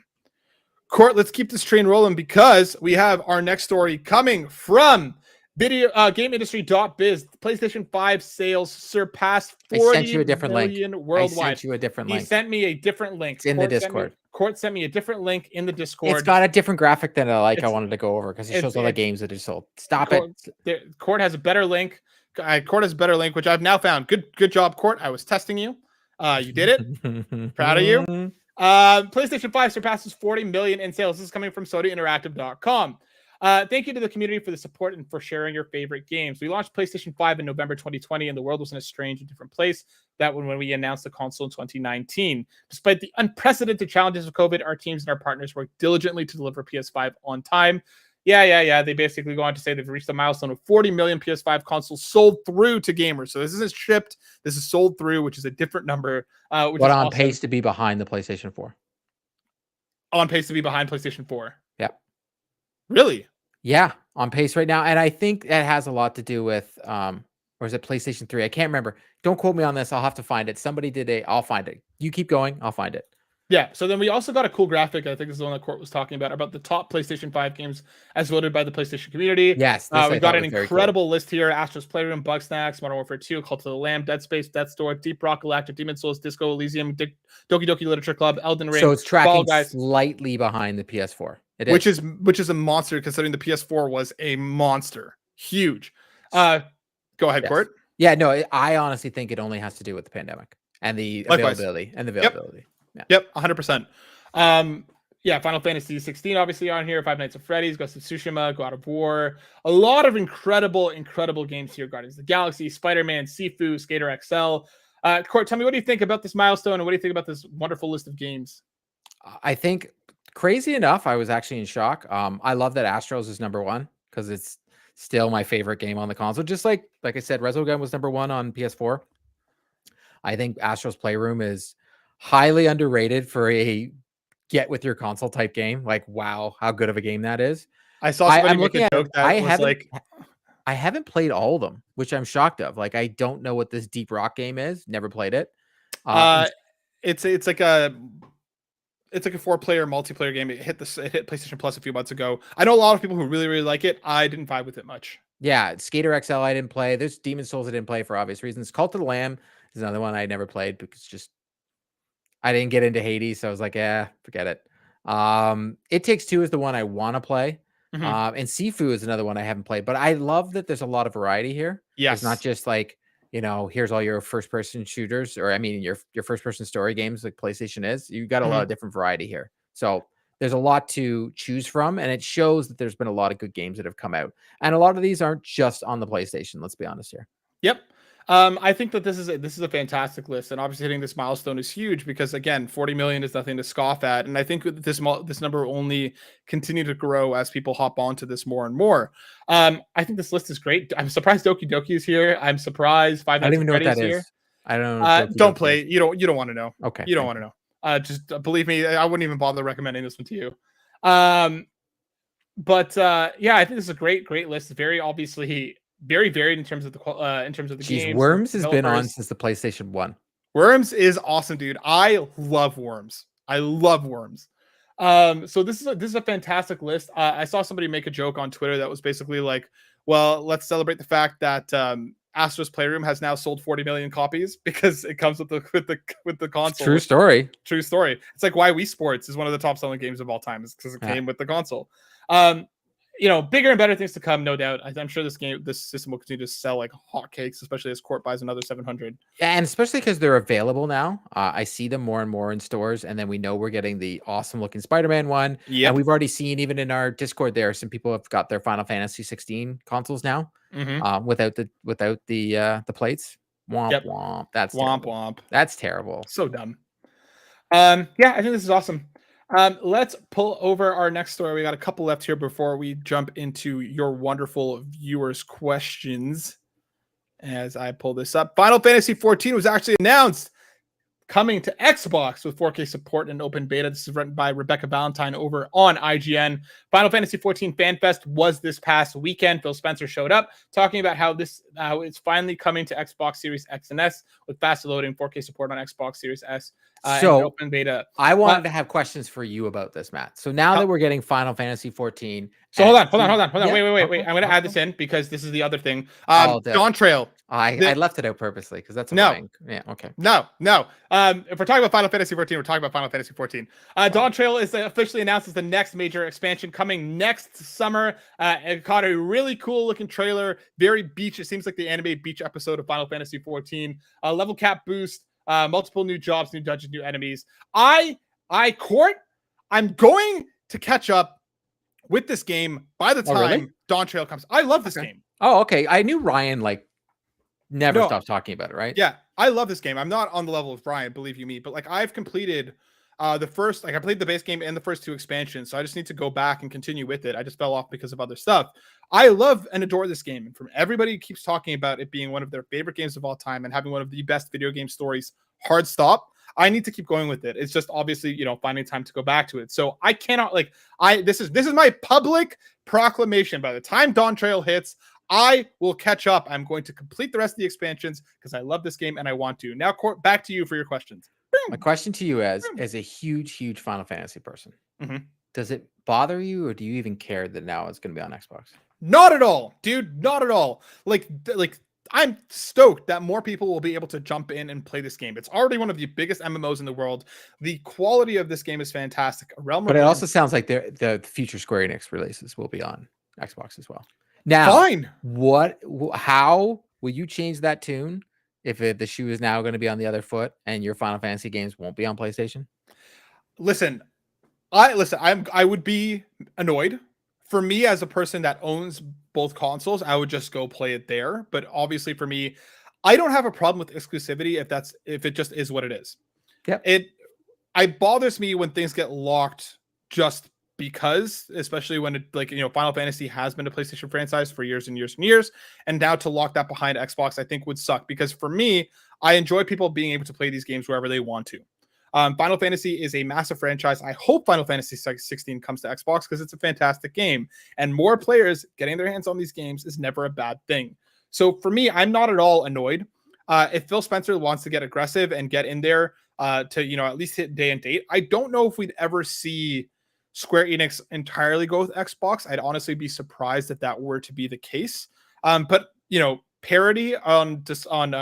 Court, let's keep this train rolling because we have our next story coming from Video GameIndustry.biz. PlayStation 5 sales surpassed I sent 40 you a different link. million worldwide. I sent you a different He link. sent me a different link. It's in the Discord. Court sent me a different link in the Discord. It's got a different graphic than I wanted to go over because it shows all the games that are sold. Stop it. Court has a better link. Court has a better link, which I've now found. Good job, Court. I was testing you. You did it. Proud of you. PlayStation 5 surpasses 40 million in sales. This is coming from SodaInteractive.com. Thank you to the community for the support and for sharing your favorite games. We launched PlayStation 5 in November 2020, and the world was in a strange and different place that when we announced the console in 2019. Despite the unprecedented challenges of COVID, our teams and our partners worked diligently to deliver PS5 on time. Yeah. They basically go on to say they've reached a milestone of 40 million PS5 consoles sold through to gamers. So this isn't shipped. This is sold through, which is a different number. Which but is on awesome. pace to be behind the PlayStation 4. On pace to be behind PlayStation 4. Yep. Really? Yeah, on pace right now. And I think that has a lot to do with, or is it PlayStation 3? I can't remember. Don't quote me on this. I'll have to find it. I'll find it. You keep going. I'll find it. Yeah, so then we also got a cool graphic. I think this is the one that Court was talking about the top PlayStation 5 games as voted by the PlayStation community. Yes, we got an incredible list here. Astro's Playroom, Bugsnax, Modern Warfare 2, Cult of the Lamb, Dead Space, Death's Door, Deep Rock Galactic, Demon's Souls, Disco Elysium, Doki Doki Literature Club, Elden Ring. So it's tracking slightly behind the PS4. Which is a monster considering the PS4 was a monster. Huge. Go ahead, Court. Yeah, no, I honestly think it only has to do with the pandemic and the availability. Yep, 100%. Final Fantasy 16 obviously on here, Five Nights at Freddy's, Ghost of Tsushima, God of War. A lot of incredible games here. Guardians of the Galaxy, Spider-Man, Sifu, Skater XL. Court, tell me, what do you think about this milestone and what do you think about this wonderful list of games? I think, crazy enough, I was actually in shock. I love that Astros is number one because it's still my favorite game on the console. Just like I said, Resogun was number one on PS4. I think Astro's Playroom is highly underrated for a get with your console type game. Like, wow, how good of a game that is. I saw somebody make a joke that I haven't played all of them, which I'm shocked of. Like, I don't know what this Deep Rock game is. Never played it. It's like a 4-player multiplayer game. It hit PlayStation Plus a few months ago. I know a lot of people who really like it. I didn't vibe with it much. Yeah, Skater XL I didn't play. There's Demon's Souls I didn't play for obvious reasons. Cult of the Lamb is another one I never played because I didn't get into Hades, so I was like, forget it. It Takes Two is the one I want to play. Mm-hmm. And Sifu is another one I haven't played. But I love that there's a lot of variety here. Yes. It's not just like, here's all your first-person shooters, or your first-person story games like PlayStation is. You got a lot of different variety here. So there's a lot to choose from, and it shows that there's been a lot of good games that have come out. And a lot of these aren't just on the PlayStation, let's be honest here. Yep. I think that this is a fantastic list, and obviously hitting this milestone is huge because, again, 40 million is nothing to scoff at, and I think this number will only continue to grow as people hop onto this more and more. I think this list is great. I'm surprised Doki Doki is here. I'm surprised Five Nights at Freddy's is here. I don't know. Don't play it. You don't want to know. Okay. You don't want to know. Just believe me, I wouldn't even bother recommending this one to you. But I think this is a great list. Very obviously very varied in terms of the games. Worms has been on since the PlayStation 1. Worms is awesome, dude. I love Worms. So this is a fantastic list. I saw somebody make a joke on Twitter that was basically like, well, let's celebrate the fact that Astro's Playroom has now sold 40 million copies because it comes with the console. True story. It's like why Wii Sports is one of the top selling games of all time is because it came with the console. Bigger and better things to come, no doubt. I'm sure this system will continue to sell like hotcakes, especially as Court buys another 700. Yeah, and especially because they're available now. I see them more and more in stores, and then we know we're getting the awesome looking Spider-Man one. Yeah, and we've already seen even in our Discord there, some people have got their Final Fantasy 16 consoles now, without the plates. Womp womp. That's womp terrible. Womp. That's terrible. So dumb. I think this is awesome. Let's pull over our next story. We got a couple left here before we jump into your wonderful viewers' questions. As I pull this up, Final Fantasy 14 was actually announced. coming to Xbox with 4K support and open beta. This is written by Rebecca Valentine over on IGN. Final Fantasy XIV Fan Fest was this past weekend. Phil Spencer showed up talking about how it's finally coming to Xbox Series X and S with fast loading, 4K support on Xbox Series S, and open beta. I wanted to have questions for you about this, Matt. So now that we're getting Final Fantasy XIV. So hold on. Wait. I'm going to add this in because this is the other thing. Dawn Trail. I left it out purposely because that's annoying. Yeah, okay. No. If we're talking about Final Fantasy 14, we're talking about Final Fantasy 14. Dawn Trail is officially announced as the next major expansion coming next summer. It caught a really cool looking trailer. Very beach. It seems like the anime beach episode of Final Fantasy 14. Level cap boost. Multiple new jobs, new dungeons, new enemies. I'm going to catch up with this game by the time Dawn Trail comes. I love this game. Oh, okay. I knew Ryan never stopped talking about it, right? Yeah, I love this game. I'm not on the level of Ryan, believe you me, but like I've completed I played the base game and the first 2 expansions, so I just need to go back and continue with it. I just fell off because of other stuff. I love and adore this game, and from everybody who keeps talking about it being one of their favorite games of all time and having one of the best video game stories, hard stop. I need to keep going with it. It's just obviously, finding time to go back to it. So I cannot this is my public proclamation. By the time Dawn Trail hits, I will catch up. I'm going to complete the rest of the expansions because I love this game and I want to. Now, Court, back to you for your questions. My question to you as a huge Final Fantasy person, does it bother you or do you even care that now it's going to be on Xbox? Not at all, dude. Not at all. Like I'm stoked that more people will be able to jump in and play this game. It's already one of the biggest MMOs in the world. The quality of this game is fantastic. But it also sounds like the future Square Enix releases will be on Xbox as well. Now, fine. How will you change that tune if the shoe is now going to be on the other foot and your Final Fantasy games won't be on PlayStation? Listen, I would be annoyed. For me, as a person that owns both consoles, I would just go play it there. But obviously, for me, I don't have a problem with exclusivity if it just is what it is. Yeah. It bothers me when things get locked just because, especially when it Final Fantasy has been a PlayStation franchise for years and years and years, and now to lock that behind Xbox, I think would suck. Because for me, I enjoy people being able to play these games wherever they want to. Final Fantasy is a massive franchise. I hope Final Fantasy 16 comes to Xbox because it's a fantastic game. And more players getting their hands on these games is never a bad thing. So for me, I'm not at all annoyed. If Phil Spencer wants to get aggressive and get in there to at least hit day and date, I don't know if we'd ever see Square Enix entirely go with Xbox. I'd honestly be surprised if that were to be the case. But parity on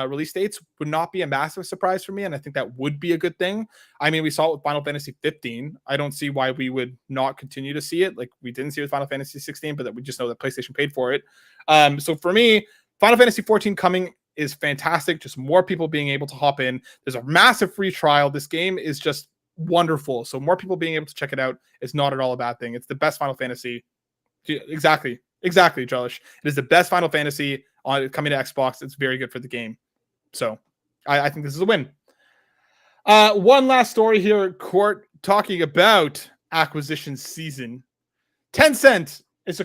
release dates would not be a massive surprise for me, and I think that would be a good thing. I mean, we saw it with Final Fantasy 15. I don't see why we would not continue to see it. Like we didn't see it with Final Fantasy 16, but that we just know that PlayStation paid for it. So for me, Final Fantasy 14 coming is fantastic. Just more people being able to hop in. There's a massive free trial. This game is just wonderful. So more people being able to check it out is not at all a bad thing. It's the best Final Fantasy. Exactly, Drellesh. It is the best Final Fantasy coming to Xbox. It's very good for the game. So I think this is a win. One last story here, Court, talking about acquisition season. Tencent is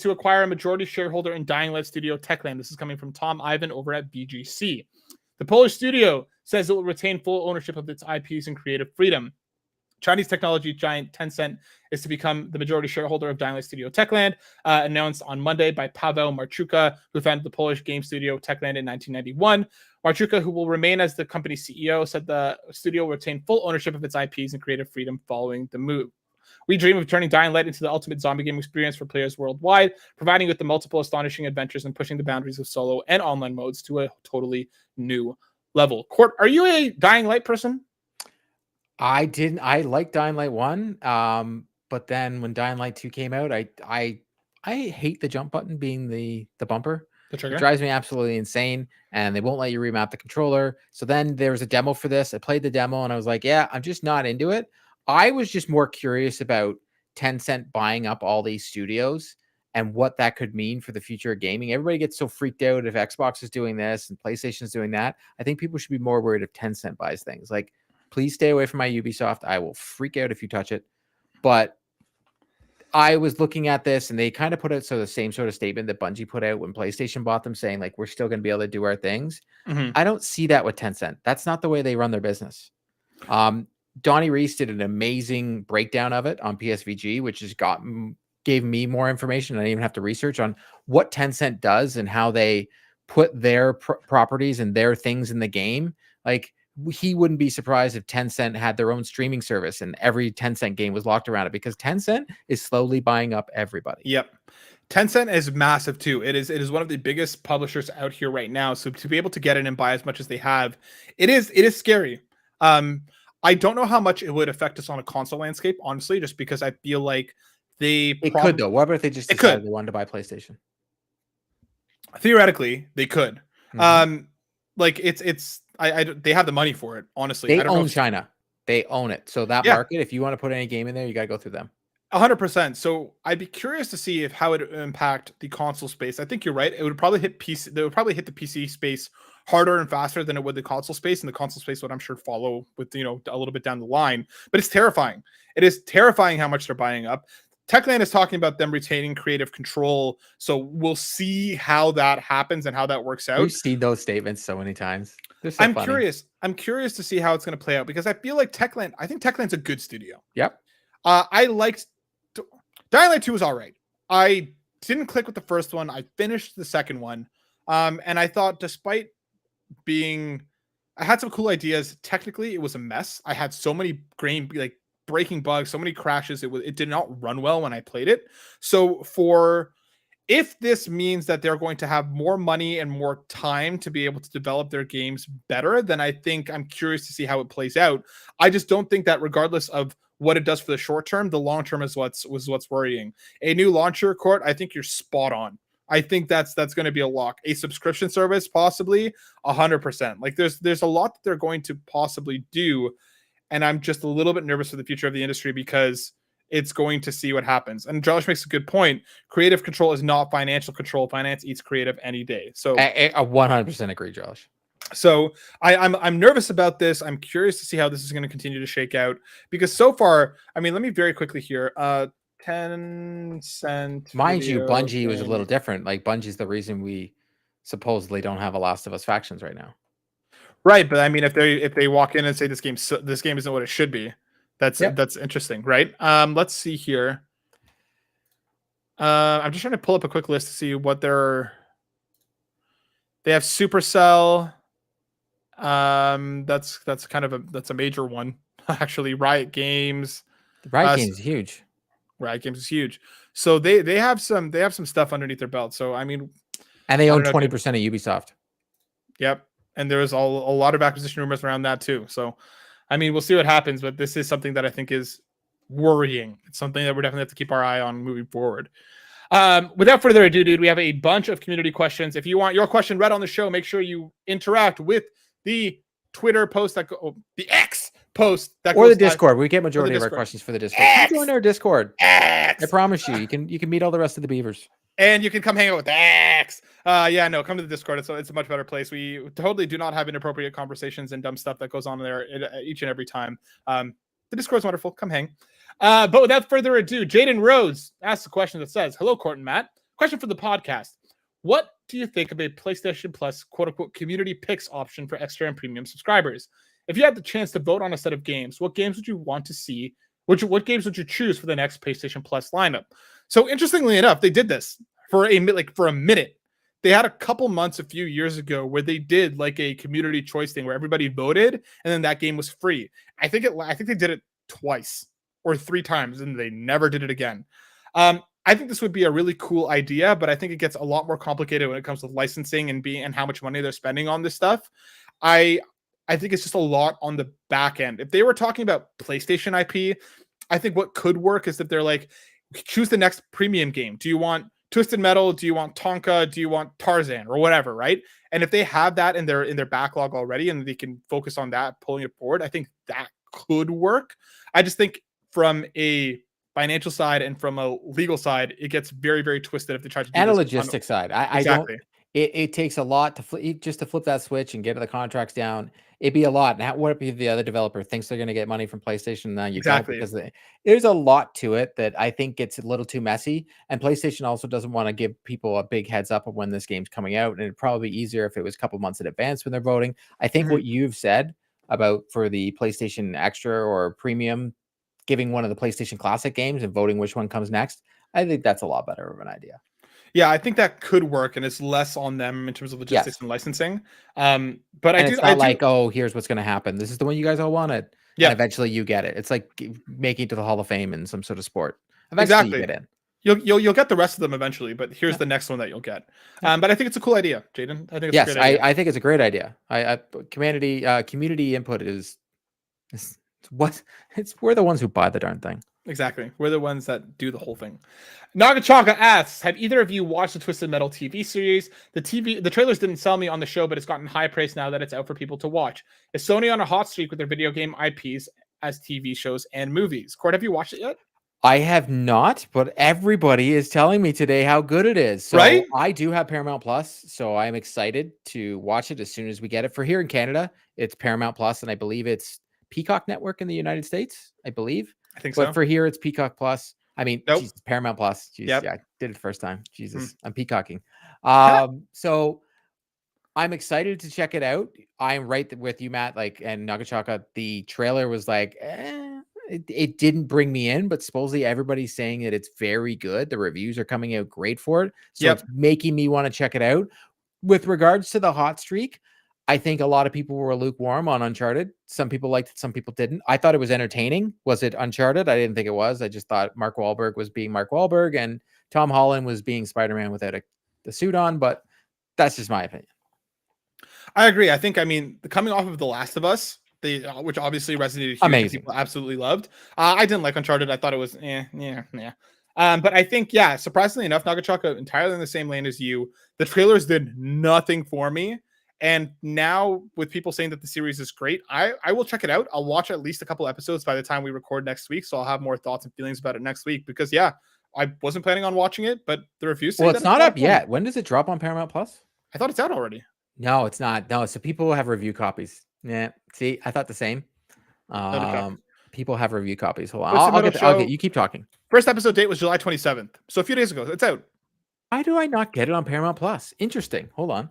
to acquire a majority shareholder in Dying Light studio Techland. This is coming from Tom Ivan over at BGC. The Polish studio says it will retain full ownership of its IPs and creative freedom. Chinese technology giant Tencent is to become the majority shareholder of Dying Light studio Techland, announced on Monday by Paweł Marczuka, who founded the Polish game studio Techland in 1991. Marczuka, who will remain as the company's CEO, said the studio will retain full ownership of its IPs and creative freedom following the move. We dream of turning Dying Light into the ultimate zombie game experience for players worldwide, providing with the multiple astonishing adventures and pushing the boundaries of solo and online modes to a totally new level. Court, are you a Dying Light person? I didn't. I liked Dying Light 1, but then when Dying Light 2 came out, I hate the jump button being the bumper. The trigger. It drives me absolutely insane, and they won't let you remap the controller. So then there was a demo for this. I played the demo, and I was like, yeah, I'm just not into it. I was just more curious about Tencent buying up all these studios and what that could mean for the future of gaming. Everybody gets so freaked out if Xbox is doing this and PlayStation is doing that. I think people should be more worried if Tencent buys things. Like, please stay away from my Ubisoft. I will freak out if you touch it. But I was looking at this, and they kind of put out the same sort of statement that Bungie put out when PlayStation bought them, saying, like, we're still going to be able to do our things. Mm-hmm. I don't see that with Tencent. That's not the way they run their business. Donnie Reese did an amazing breakdown of it on PSVG, which has gave me more information. I didn't even have to research on what Tencent does and how they put their properties and their things in the game. Like, he wouldn't be surprised if Tencent had their own streaming service and every Tencent game was locked around it, because Tencent is slowly buying up everybody. Yep. Tencent is massive too. It is one of the biggest publishers out here right now. So to be able to get in and buy as much as they have, it is scary. I don't know how much it would affect us on a console landscape, honestly, just because I feel like it could though. What if they just decided they wanted to buy PlayStation? Theoretically, they could. Like they have the money for it. Honestly, they own China. They own it. So that market, if you want to put any game in there, you got to go through them. 100%. So I'd be curious to see how it would impact the console space. I think you're right. It would probably hit PC. They would probably hit the PC space harder and faster than it would the console space, and the console space would, I'm sure, follow with, a little bit down the line. But it's terrifying. It is terrifying how much they're buying up. Techland is talking about them retaining creative control, so we'll see how that happens and how that works out. We've seen those statements so many times. So I'm curious. I'm curious to see how it's going to play out, because I feel like Techland. I think Techland's a good studio. Yep. I liked Dying Light 2 was all right. I didn't click with the first one. I finished the second one, and I thought, despite being, I had some cool ideas. Technically, it was a mess. I had so many breaking bugs, so many crashes. It did not run well when I played it. So if this means that they're going to have more money and more time to be able to develop their games better, then I think I'm curious to see how it plays out. I just don't think that, regardless of what it does for the short term, the long term is what's worrying. A new launcher, Court, I think you're spot on. I think that's going to be a lock. A subscription service, possibly 100%. Like, there's a lot that they're going to possibly do, and I'm just a little bit nervous for the future of the industry, because it's going to see what happens. And Josh makes a good point. Creative control is not financial control. Finance eats creative any day. So I 100% agree, Josh. So I'm nervous about this. I'm curious to see how this is going to continue to shake out, because so far, I mean, let me very quickly here. Tencent. Mind you, Bungie was a little different. Like, Bungie's the reason we supposedly don't have a Last of Us factions right now. Right, but I mean, if they walk in and say this game isn't what it should be, that's interesting, right? Let's see here. I'm just trying to pull up a quick list to see what they have. Supercell. That's kind of a major one, actually. Riot Games. Riot Games is huge. Riot Games is huge. So they have some stuff underneath their belt. So I mean, and they own 20% of Ubisoft. Yep, and there's a lot of acquisition rumors around that too. So I mean, we'll see what happens, but this is something that I think is worrying. It's something that we're definitely have to keep our eye on moving forward. Without further ado, dude, we have a bunch of community questions. If you want your question read on the show, make sure you interact with the Twitter post the X post that or the Discord. We get majority of our questions for the Discord. Join our Discord. X. I promise you can meet all the rest of the beavers. And you can come hang out with the X. Come to the Discord. It's a much better place. We totally do not have inappropriate conversations and dumb stuff that goes on there each and every time. The Discord's wonderful. Come hang. But without further ado, Jaden Rose asks a question that says, "Hello, Court and Matt. Question for the podcast. What do you think of a PlayStation Plus quote-unquote community picks option for extra and premium subscribers? If you had the chance to vote on a set of games, what games would you want to see? What games would you choose for the next PlayStation Plus lineup?" So interestingly enough, they did this for a minute. They had a couple months a few years ago where they did like a community choice thing where everybody voted and then that game was free. I think they did it twice or 3 times and they never did it again. I think this would be a really cool idea, but I think it gets a lot more complicated when it comes to licensing and how much money they're spending on this stuff. I think it's just a lot on the back end. If they were talking about PlayStation IP, I think what could work is that they're like, choose the next premium game. Do you want Twisted Metal? Do you want Tonka? Do you want Tarzan or whatever, right? And if they have that in their backlog already and they can focus on that, pulling it forward, I think that could work. I just think from a financial side and from a legal side, it gets very, very twisted if they try to do and a logistic side. Exactly. I don't. It takes a lot to flip that switch and get the contracts down. It'd be a lot. Now, what if the other developer thinks they're going to get money from PlayStation? Now you don't, because there's a lot to it that I think gets a little too messy. And PlayStation also doesn't want to give people a big heads up of when this game's coming out. And it'd probably be easier if it was a couple months in advance when they're voting. I think what you've said about for the PlayStation Extra or Premium, giving one of the PlayStation Classic games and voting which one comes next. I think that's a lot better of an idea. Yeah, I think that could work, and it's less on them in terms of logistics and licensing. But And it's not like, oh, here's what's going to happen. This is the one you guys all wanted. Yeah. And eventually you get it. It's like making it to the Hall of Fame in some sort of sport. Eventually you get in. You'll get the rest of them eventually, but here's the next one that you'll get. But I think it's a cool idea, Jaden. I think it's a great idea. I think it's a great idea. Community input is we're the ones who buy the darn thing. Exactly. We're the ones that do the whole thing. Nagachaka asks, have either of you watched the Twisted Metal TV series? The trailers didn't sell me on the show, but it's gotten high praise now that it's out for people to watch. Is Sony on a hot streak with their video game IPs as TV shows and movies? Court, have you watched it yet? I have not, but everybody is telling me today how good it is. So right? I do have Paramount Plus, so I'm excited to watch it as soon as we get it. For here in Canada, it's Paramount Plus, and I believe it's Peacock Network in the United States, I believe. I think so. But for here, it's Peacock Plus. I mean, nope. Jesus, Paramount Plus. Jeez, yep. Yeah, I did it the first time. Jesus, I'm peacocking. So I'm excited to check it out. I'm right with you, Matt. And Nagachaka, the trailer was like, it didn't bring me in, but supposedly everybody's saying that it's very good. The reviews are coming out great for it. So it's making me want to check it out. With regards to the hot streak, I think a lot of people were lukewarm on Uncharted. Some people liked it, some people didn't. I thought it was entertaining. Was it Uncharted? I didn't think it was. I just thought Mark Wahlberg was being Mark Wahlberg and Tom Holland was being Spider-Man without the suit on, but that's just my opinion. I agree. I think, coming off of The Last of Us, which obviously resonated huge, amazing. People absolutely loved. I didn't like Uncharted. I thought it was yeah. But I think, surprisingly enough, Nagachaka entirely in the same lane as you. The trailers did nothing for me. And now with people saying that the series is great, I will check it out. I'll watch at least a couple episodes by the time we record next week. So I'll have more thoughts and feelings about it next week because I wasn't planning on watching it, but the reviews say it's not up yet. When does it drop on Paramount Plus? I thought it's out already. No, it's not. No, so people have review copies. Yeah. See, I thought the same. People have review copies. Hold on. I'll get you keep talking. First episode date was July 27th. So a few days ago. It's out. Why do I not get it on Paramount Plus? Interesting. Hold on.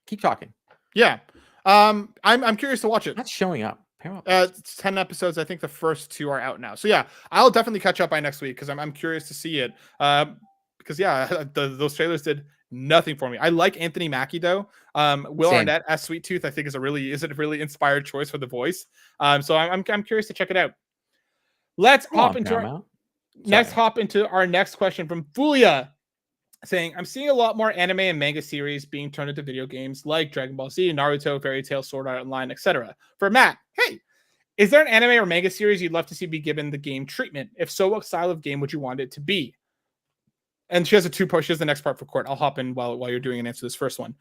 Keep talking. Yeah. I'm curious to watch it. That's showing up. It's 10 episodes. I think the first 2 are out now. So yeah, I'll definitely catch up by next week because I'm curious to see it. Because those trailers did nothing for me. I like Anthony Mackie though. Will Arnett as Sweet Tooth, I think is a really inspired choice for the voice. So I'm curious to check it out. Let's hop into our next question from Fulia, saying, I'm seeing a lot more anime and manga series being turned into video games like Dragon Ball Z, Naruto, Fairy Tail, Sword Art Online, etc. For Matt, hey, is there an anime or manga series you'd love to see be given the game treatment? If so, what style of game would you want it to be? And she has a 2-part. She has the next part for Court. I'll hop in while you're doing an answer to this first one.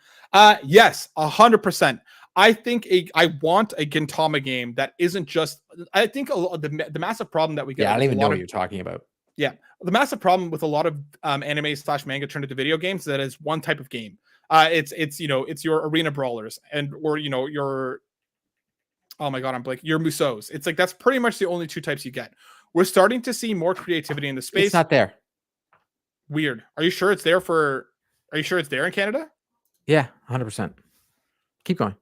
Yes, 100%. I think I want a Gintama game that isn't just. I think the massive problem that we get. Yeah, I don't even know what you're talking about. Yeah, the massive problem with a lot of anime/manga turned into video games that is one type of game. It's your arena brawlers or your. Oh my god, I'm blanking. Your Musos. It's like that's pretty much the only 2 types you get. We're starting to see more creativity in the space. It's not there. Weird. Are you sure it's there in Canada? Yeah, 100%. Keep going.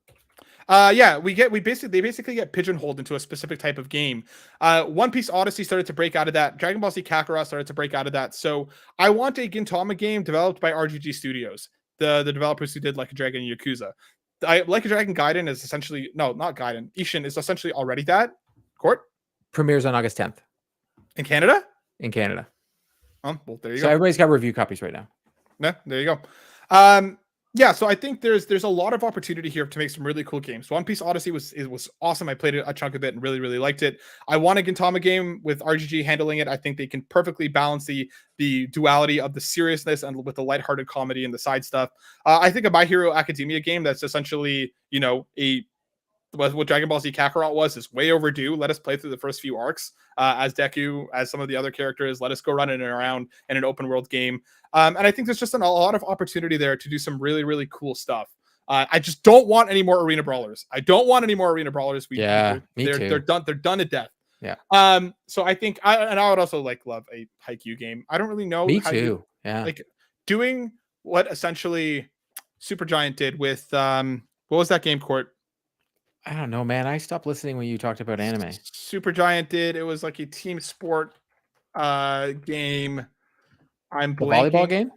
They basically get pigeonholed into a specific type of game. One Piece Odyssey started to break out of that. Dragon Ball Z Kakarot started to break out of that. So I want a Gintama game developed by RGG Studios, the developers who did Like a Dragon and Yakuza. Like a Dragon Gaiden is essentially not Gaiden. Ishin is essentially already that. Court premieres on August 10th in Canada. Well, there you go. So everybody's got review copies right now. Yeah, there you go. So I think there's a lot of opportunity here to make some really cool games. One Piece Odyssey was awesome. I played it a chunk of it and really, really liked it. I want a Gintama game with RGG handling it. I think they can perfectly balance the duality of the seriousness and with the lighthearted comedy and the side stuff. I think a My Hero Academia game that's essentially, what Dragon Ball Z Kakarot is way overdue. Let us play through the first few arcs as Deku, as some of the other characters. Let us go running around in an open world game. And I think there's just a lot of opportunity there to do some really, really cool stuff. I just don't want any more arena brawlers. I don't want any more arena brawlers. Me too. They're done. They're done to death. Yeah. So I think I would also love a Haikyuu game. I don't really know. Me too. Yeah. Like doing what essentially Supergiant did with what was that game, Court? I don't know, man. I stopped listening when you talked about anime. Supergiant did. It was like a team sport game. I'm The volleyball blanking. game?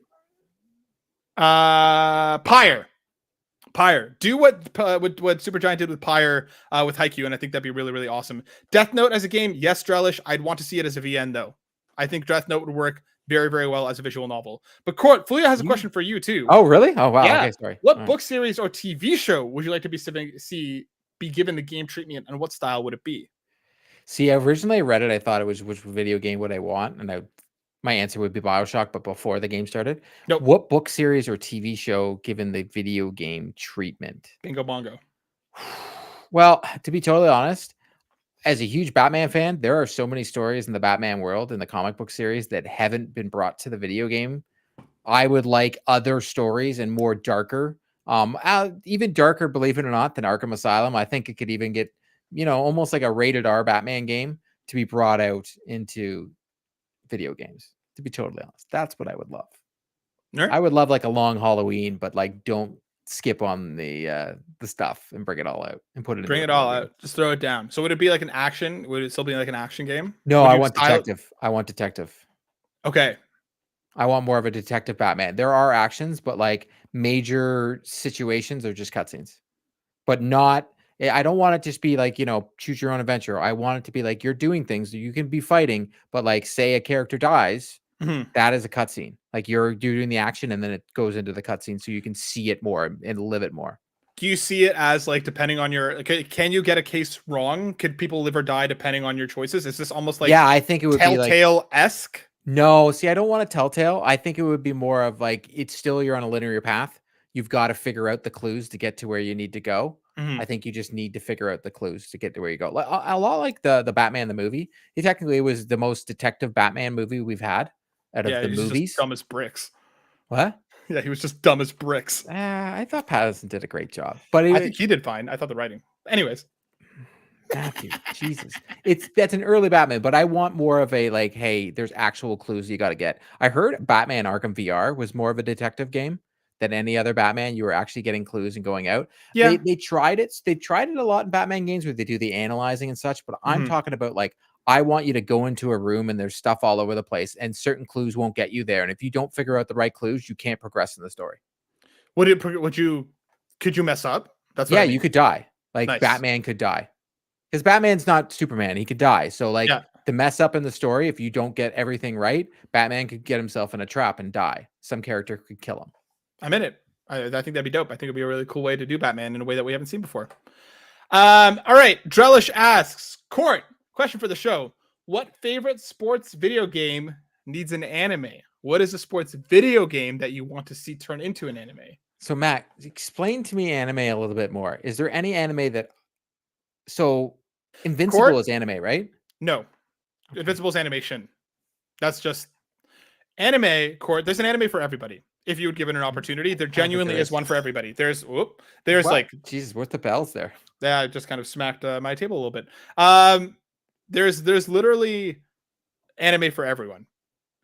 Pyre. Do what Supergiant did with Pyre with Haikyuu, and I think that'd be really, really awesome. Death Note as a game, yes, Drellesh. I'd want to see it as a VN though. I think Death Note would work very, very well as a visual novel. But Court, Fulia has a question for you too. Oh, really? Oh, wow. Yeah. Okay, sorry. What book series or TV show would you like to be given the game treatment, and what style would it be? See, originally I read it. I thought it was which video game would I want, and my answer would be BioShock. But before the game started, Nope. What book series or TV show given the video game treatment? Bingo bongo. Well, to be totally honest, as a huge Batman fan, there are so many stories in the Batman world in the comic book series that haven't been brought to the video game. I would like other stories and more darker, even darker, believe it or not, than Arkham Asylum. I think it could even get, almost like a rated R Batman game to be brought out into video games. To be totally honest, that's what I would love. Right. I would love like a long Halloween, but like don't skip on the stuff and bring it all out and put it. Bring it all out. Just throw it down. So would it be like an action? Would it still be like an action game? No, I want detective. I want detective. Okay. I want more of a detective Batman. There are actions, but like major situations are just cutscenes. But not, I don't want it to just be like, choose your own adventure. I want it to be like you're doing things that you can be fighting, but like say a character dies, that is a cutscene. Like you're doing the action and then it goes into the cutscene so you can see it more and live it more. Do you see it as like depending on your? Can you get a case wrong? Could people live or die depending on your choices? Is this almost like I think it would be like Telltale-esque? No, see, I don't want to Telltale. I think it would be more of like it's still you're on a linear path. You've got to figure out the clues to get to where you need to go. I think you just need to figure out the clues to get to where you go. A lot like the Batman the movie. It technically was the most detective Batman movie we've had out of the movies. Just dumb as bricks. What? Yeah, he was just dumb as bricks. I thought Pattinson did a great job, but I think he did fine. I thought the writing. Anyways. Matthew, Jesus, that's an early Batman, but I want more of a like, hey, there's actual clues you got to get. I heard Batman Arkham VR was more of a detective game than any other Batman. You were actually getting clues and going out. Yeah, they tried it. They tried it a lot in Batman games where they do the analyzing and such. But I'm talking about like, I want you to go into a room and there's stuff all over the place, and certain clues won't get you there. And if you don't figure out the right clues, you can't progress in the story. Could you mess up? That's what I mean. You could die. Like Nice. Batman could die. Because Batman's not Superman. He could die. So, like, the mess up in the story, if you don't get everything right, Batman could get himself in a trap and die. Some character could kill him. I'm in it. I think that'd be dope. I think it'd be a really cool way to do Batman in a way that we haven't seen before. All right. Drellesh asks, Court, question for the show. What favorite sports video game needs an anime? What is a sports video game that you want to see turn into an anime? So, Matt, explain to me anime a little bit more. Is there any anime that... So... Invincible is anime, right? No. Okay. Invincible is animation. That's just anime. Court. There's an anime for everybody. If you would give it an opportunity, there genuinely is one for everybody. There's like Jesus, what's the bells there? Yeah, I just kind of smacked my table a little bit. There's literally anime for everyone.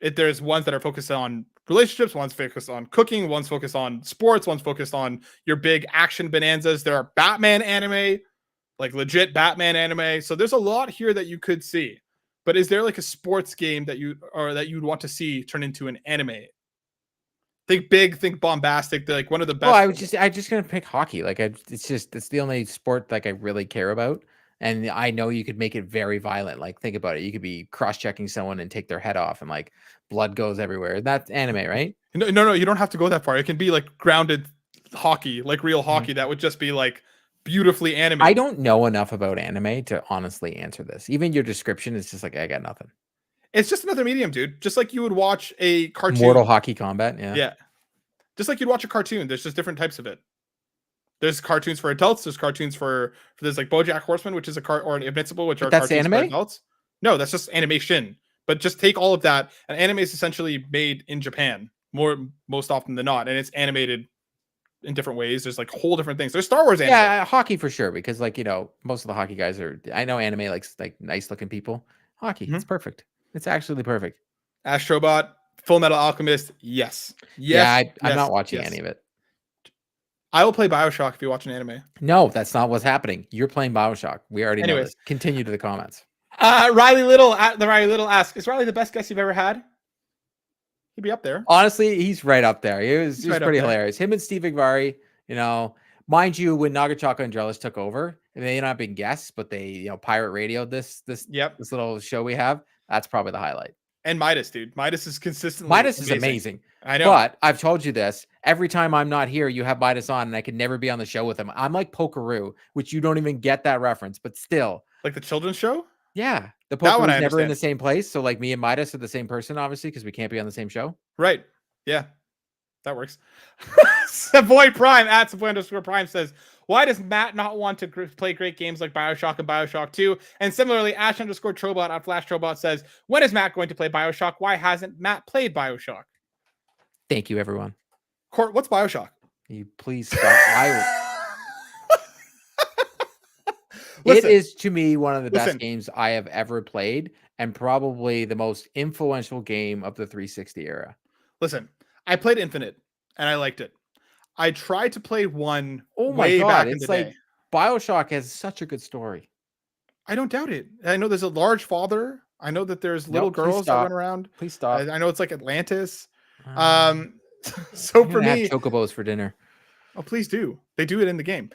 There's ones that are focused on relationships, one's focused on cooking, one's focused on sports, one's focused on your big action bonanzas. There are Batman anime. Like legit Batman anime. So there's a lot here that you could see. But is there like a sports game that you'd want to see turn into an anime? Think big, think bombastic. They're like one of the best. Well, I just gonna pick hockey. Like it's the only sport like I really care about. And I know you could make it very violent. Like think about it. You could be cross-checking someone and take their head off and like blood goes everywhere. That's anime, right? No, you don't have to go that far. It can be like grounded hockey, like real hockey. That would just be like beautifully animated. I don't know enough about anime to honestly answer this. Even your description is just like, I got nothing. It's just another medium, dude. Just like you would watch a cartoon. Mortal Hockey Combat, yeah. Yeah. Just like you'd watch a cartoon. There's just different types of it. There's cartoons for adults. There's cartoons for there's like BoJack Horseman, which is or Invincible, which are cartoons for adults. No, that's just animation. But just take all of that. And anime is essentially made in Japan most often than not. And it's animated in different ways. There's like whole different things. There's Star Wars anime. Yeah, hockey for sure, because like most of the hockey guys are. I know anime likes like nice looking people. Hockey, it's perfect. It's actually perfect. Astrobot, Full Metal Alchemist, yes. Yeah, I'm not watching any of it. I will play Bioshock if you watch an anime. No, that's not what's happening. You're playing Bioshock. We already know Anyways. this. Continue to the comments. Riley Little asks, is Riley the best guest you've ever had? He'd be up there. Honestly, he's right up there. He was right pretty hilarious. Him and Steve Igvari, mind you, when Nagachaka and Drellesh took over, and they not been guests, but they, pirate radioed this little show we have. That's probably the highlight. And Midas, dude. Midas is consistently Midas is amazing. I know. But I've told you this. Every time I'm not here, you have Midas on, and I can never be on the show with him. I'm like Pokeroo, which you don't even get that reference, but still. Like the children's show? Yeah. The Pokeroo's never in the same place. So like me and Midas are the same person, obviously, because we can't be on the same show. Right. Yeah. That works. Savoy Prime at Savoy_Prime says, why does Matt not want to play great games like Bioshock and Bioshock 2? And similarly, Ash_Trobot at Flash Trobot says, when is Matt going to play Bioshock? Why hasn't Matt played Bioshock? Thank you, everyone. Court, what's Bioshock? You please stop. It is, to me, one of the best games I have ever played, and probably the most influential game of the 360 era. Listen, I played Infinite, and I liked it. I tried to play one. Oh my god, it's like Bioshock has such a good story. I don't doubt it. I know there's a large father. I know that there's little girls that run around. Please stop. I know it's like Atlantis. So for me, have chocobos for dinner. Oh, please do. They do it in the game.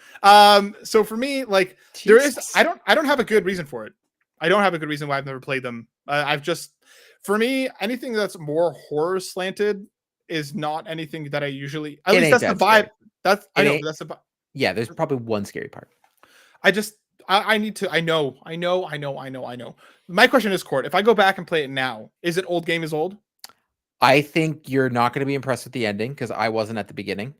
So for me, like Jesus. there is, I don't have a good reason for it. I don't have a good reason why I've never played them. For me, anything that's more horror slanted is not anything that I usually, at least that's the vibe. Yeah, there's probably one scary part. I need to, I know. My question is, Court, if I go back and play it now, is it old game is old? I think you're not going to be impressed with the ending because I wasn't at the beginning.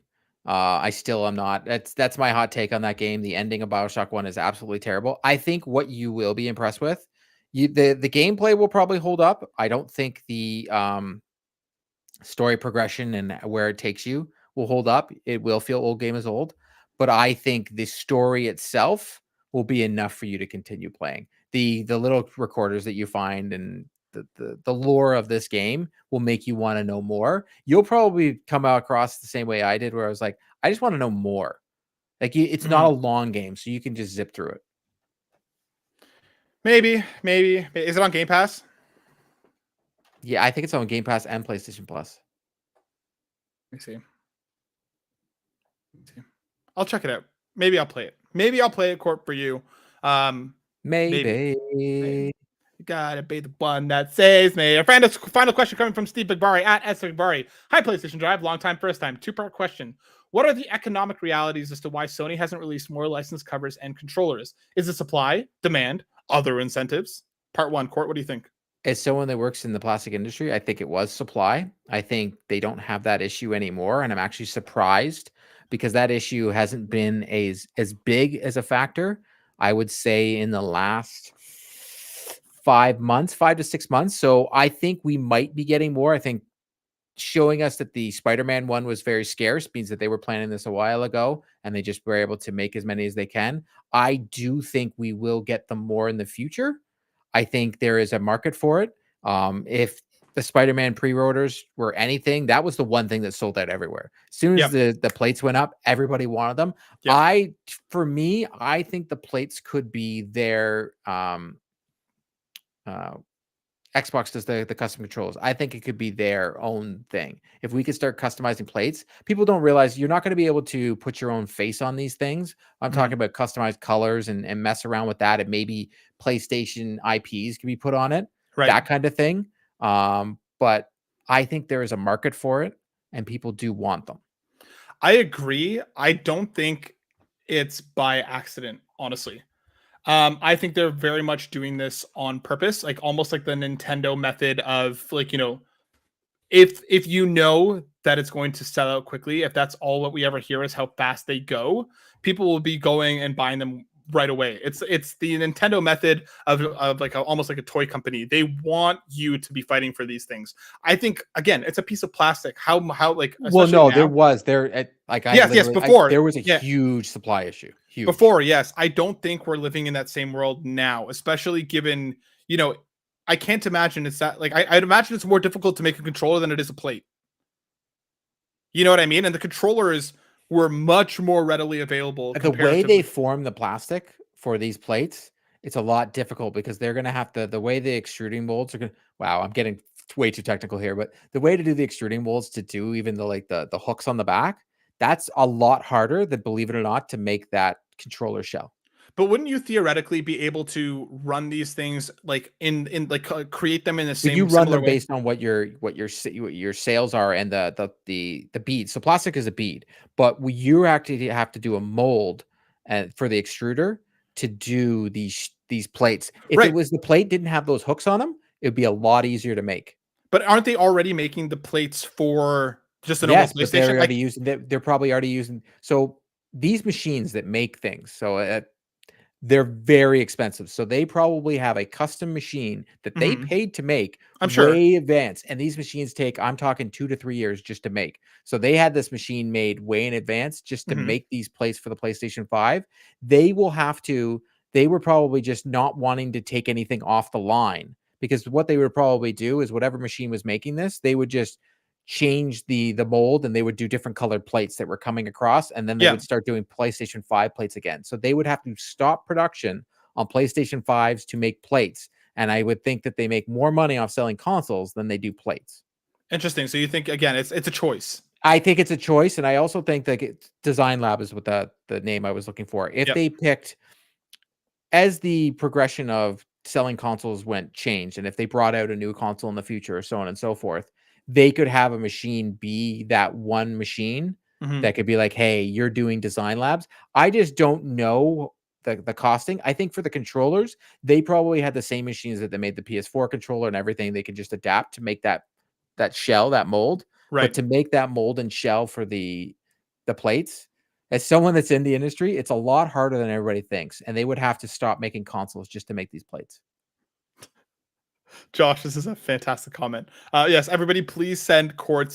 I still am not. That's my hot take on that game. The ending of Bioshock 1 is absolutely terrible. I think what you will be impressed with, the gameplay will probably hold up. I don't think the story progression and where it takes you will hold up. It will feel old game is old, but I think the story itself will be enough for you to continue playing. The little recorders that you find and the lore of this game will make you want to know more. You'll probably come across the same way I did, where I was like, I just want to know more. Like it's not a long game, so you can just zip through it. Maybe. Is it on Game Pass? Yeah, I think it's on Game Pass and PlayStation Plus. Let me see. I'll check it out. Maybe I'll play it. Maybe I'll play it, Court, for you. Maybe. You gotta be the one that saves me. Our final question coming from Steve Bigbari at S. Bigbari. Hi, PlayStation Drive. Long time, first time. Two-part question. What are the economic realities as to why Sony hasn't released more licensed covers and controllers? Is it supply, demand, other incentives? Part one, Court, what do you think? As someone that works in the plastic industry, I think it was supply. I think they don't have that issue anymore, and I'm actually surprised because that issue hasn't been as big as a factor, I would say, in the last 5 to 6 months. So I think we might be getting more. I think showing us that the Spider-Man one was very scarce means that they were planning this a while ago and they just were able to make as many as they can. I do think we will get them more in the future. I think there is a market for it. If the Spider-Man pre-orders were anything, that was the one thing that sold out everywhere. As soon as the plates went up, everybody wanted them. I think the plates could be their Xbox does the custom controls. I think it could be their own thing. If we could start customizing plates, people don't realize you're not going to be able to put your own face on these things. I'm talking about customized colors and mess around with that. And maybe PlayStation IPs can be put on it, that kind of thing. But I think there is a market for it and people do want them. I agree. I don't think it's by accident, honestly. I think they're very much doing this on purpose, like almost like the Nintendo method of like, if you know that it's going to sell out quickly, if that's all what we ever hear is how fast they go, people will be going and buying them right away. It's the Nintendo method of like almost like a toy company. They want you to be fighting for these things. I think again, it's a piece of plastic. How like well, no, now, before there was a huge supply issue. Huge. Before, yes, I don't think we're living in that same world now, especially given I can't imagine it's that like I'd imagine it's more difficult to make a controller than it is a plate. You know what I mean? And the controller is were much more readily available. The way they form the plastic for these plates, it's a lot difficult because they're going to have to, the way the extruding molds are going to, wow, I'm getting way too technical here, but the way to do the extruding molds to do even the hooks on the back, that's a lot harder than, believe it or not, to make that controller shell. But wouldn't you theoretically be able to run these things like create them in the same? You run them way? based on what your sales are and the bead. So plastic is a bead, but you actually have to do a mold for the extruder to do these plates. If it was the plate didn't have those hooks on them, it would be a lot easier to make. But aren't they already making the plates for just an normal PlayStation? They're already using. They're probably already using. So these machines that make things, so they're very expensive. So they probably have a custom machine that they paid to make. I'm sure. Way advanced. And these machines take, I'm talking 2 to 3 years just to make. So they had this machine made way in advance just to make these plates for the PlayStation 5. They were probably just not wanting to take anything off the line, because what they would probably do is whatever machine was making this, they would just change the mold and they would do different colored plates that were coming across, and then they would start doing PlayStation 5 plates again. So they would have to stop production on PlayStation 5s to make plates, and I would think that they make more money off selling consoles than they do plates. Interesting. So you think, again, it's a choice. I think it's a choice, and I also think that Design Lab is what the name I was looking for. If they picked, as the progression of selling consoles changed, and if they brought out a new console in the future or so on and so forth, they could have a machine be that one machine that could be like, hey, you're doing Design Labs. I just don't know the costing. I think for the controllers, they probably had the same machines that they made the PS4 controller and everything. They could just adapt to make that shell, that mold. Right. But to make that mold and shell for the plates, as someone that's in the industry, it's a lot harder than everybody thinks. And they would have to stop making consoles just to make these plates. Josh, this is a fantastic comment. Yes, everybody, please send Court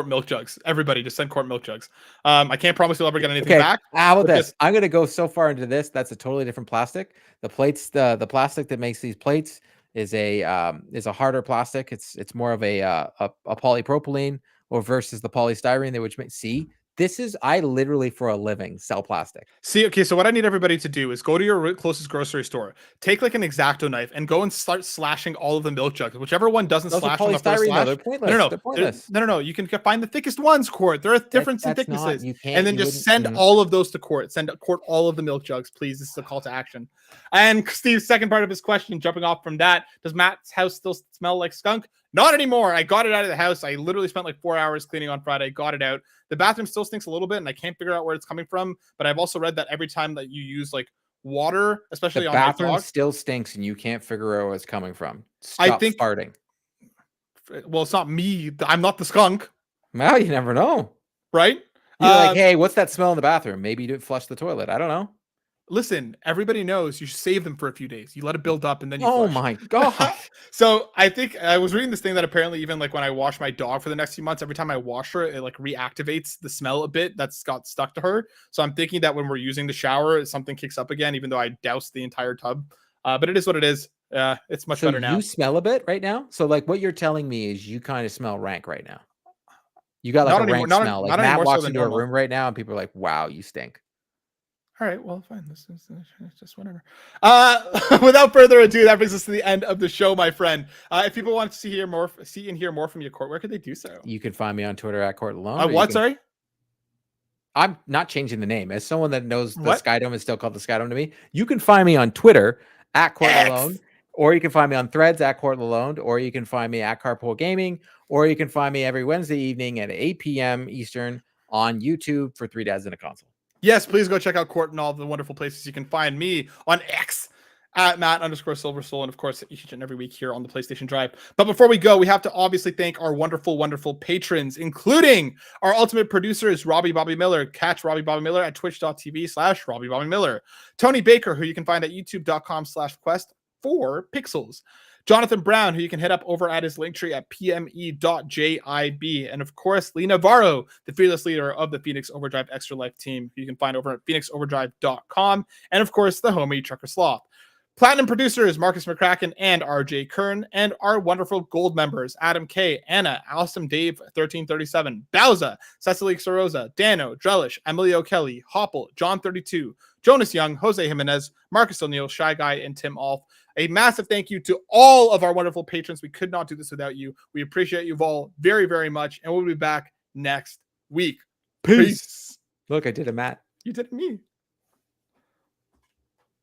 milk jugs. Everybody, just send Court milk jugs. I can't promise you'll ever get anything back. How about this? I'm going to go so far into this. That's a totally different plastic. The plates, the plastic that makes these plates is a harder plastic. It's more of a polypropylene or versus the polystyrene that which see. This is, I literally for a living sell plastic. See, okay, so what I need everybody to do is go to your closest grocery store, take like an X-Acto knife, and go and start slashing all of the milk jugs. Whichever one doesn't slash on the first slash, they're pointless. They're pointless. No. You can find the thickest ones, Court. There are different thicknesses, and then just send all of those to Court. Send Court all of the milk jugs, please. This is a call to action. And Steve's second part of his question, jumping off from that: does Matt's house still smell like skunk? Not anymore. I got it out of the house. I literally spent like 4 hours cleaning on Friday. Got it out. The bathroom still stinks a little bit, and I can't figure out where it's coming from. But I've also read that every time that you use like water, especially the on bathroom, my dog, still stinks, and you can't figure out where it's coming from. Stop farting. Well, it's not me. I'm not the skunk. Well, you never know, right? You're like, hey, what's that smell in the bathroom? Maybe you didn't flush the toilet. I don't know. Listen, everybody knows you should save them for a few days. You let it build up and then you flush. My God. So I think I was reading this thing that apparently even like when I wash my dog for the next few months, every time I wash her, it like reactivates the smell a bit that's got stuck to her. So I'm thinking that when we're using the shower, something kicks up again, even though I doused the entire tub. But it is what it is. It's much better now. You smell a bit right now? So like what you're telling me is you kind of smell rank right now. You got like rank smell. Like Matt walks into a room right now and people are like, wow, you stink. All right, well, fine. This is just whatever. Without further ado, that brings us to the end of the show, my friend. If people want to see and hear more from you, Court, where could they do so? You can find me on Twitter at Court Alone. Sorry? I'm not changing the name. As someone that knows the Skydome is still called the Skydome to me, you can find me on Twitter at Court Alone, or you can find me on Threads at Court Alone, or you can find me at Carpool Gaming, or you can find me every Wednesday evening at 8 p.m. Eastern on YouTube for 3 Dads and a Console. Yes, please go check out Court and all the wonderful places you can find me on X at Matt_SilverSoul, and of course each and every week here on the PlayStation Drive. But before we go, we have to obviously thank our wonderful, wonderful patrons, including our ultimate producers, Robbie Bobby Miller. Catch Robbie Bobby Miller at twitch.tv/Robbie Bobby Miller. Tony Baker, who you can find at youtube.com/quest4pixels. Jonathan Brown, who you can hit up over at his linktree at pme.jib. And of course, Lee Navarro, the fearless leader of the Phoenix Overdrive Extra Life team, who you can find over at phoenixoverdrive.com. And of course, the homie Trucker Sloth. Platinum producers Markus McCracken and RJ Kern, and our wonderful gold members Adam K, Anna, Awesome Dave 1337, Bowsah, Cecily Carrozza, Dannohh, Drellesh, Emilio Kelly, Hoppel, John 32, Jonas Young, Jose Jimenez, Marcus O'Neill, ScheiGuy, and Tim Aulph. A massive thank you to all of our wonderful patrons. We could not do this without you. We appreciate you all very, very much, and we'll be back next week. Peace. Look, I did a Matt. You did me.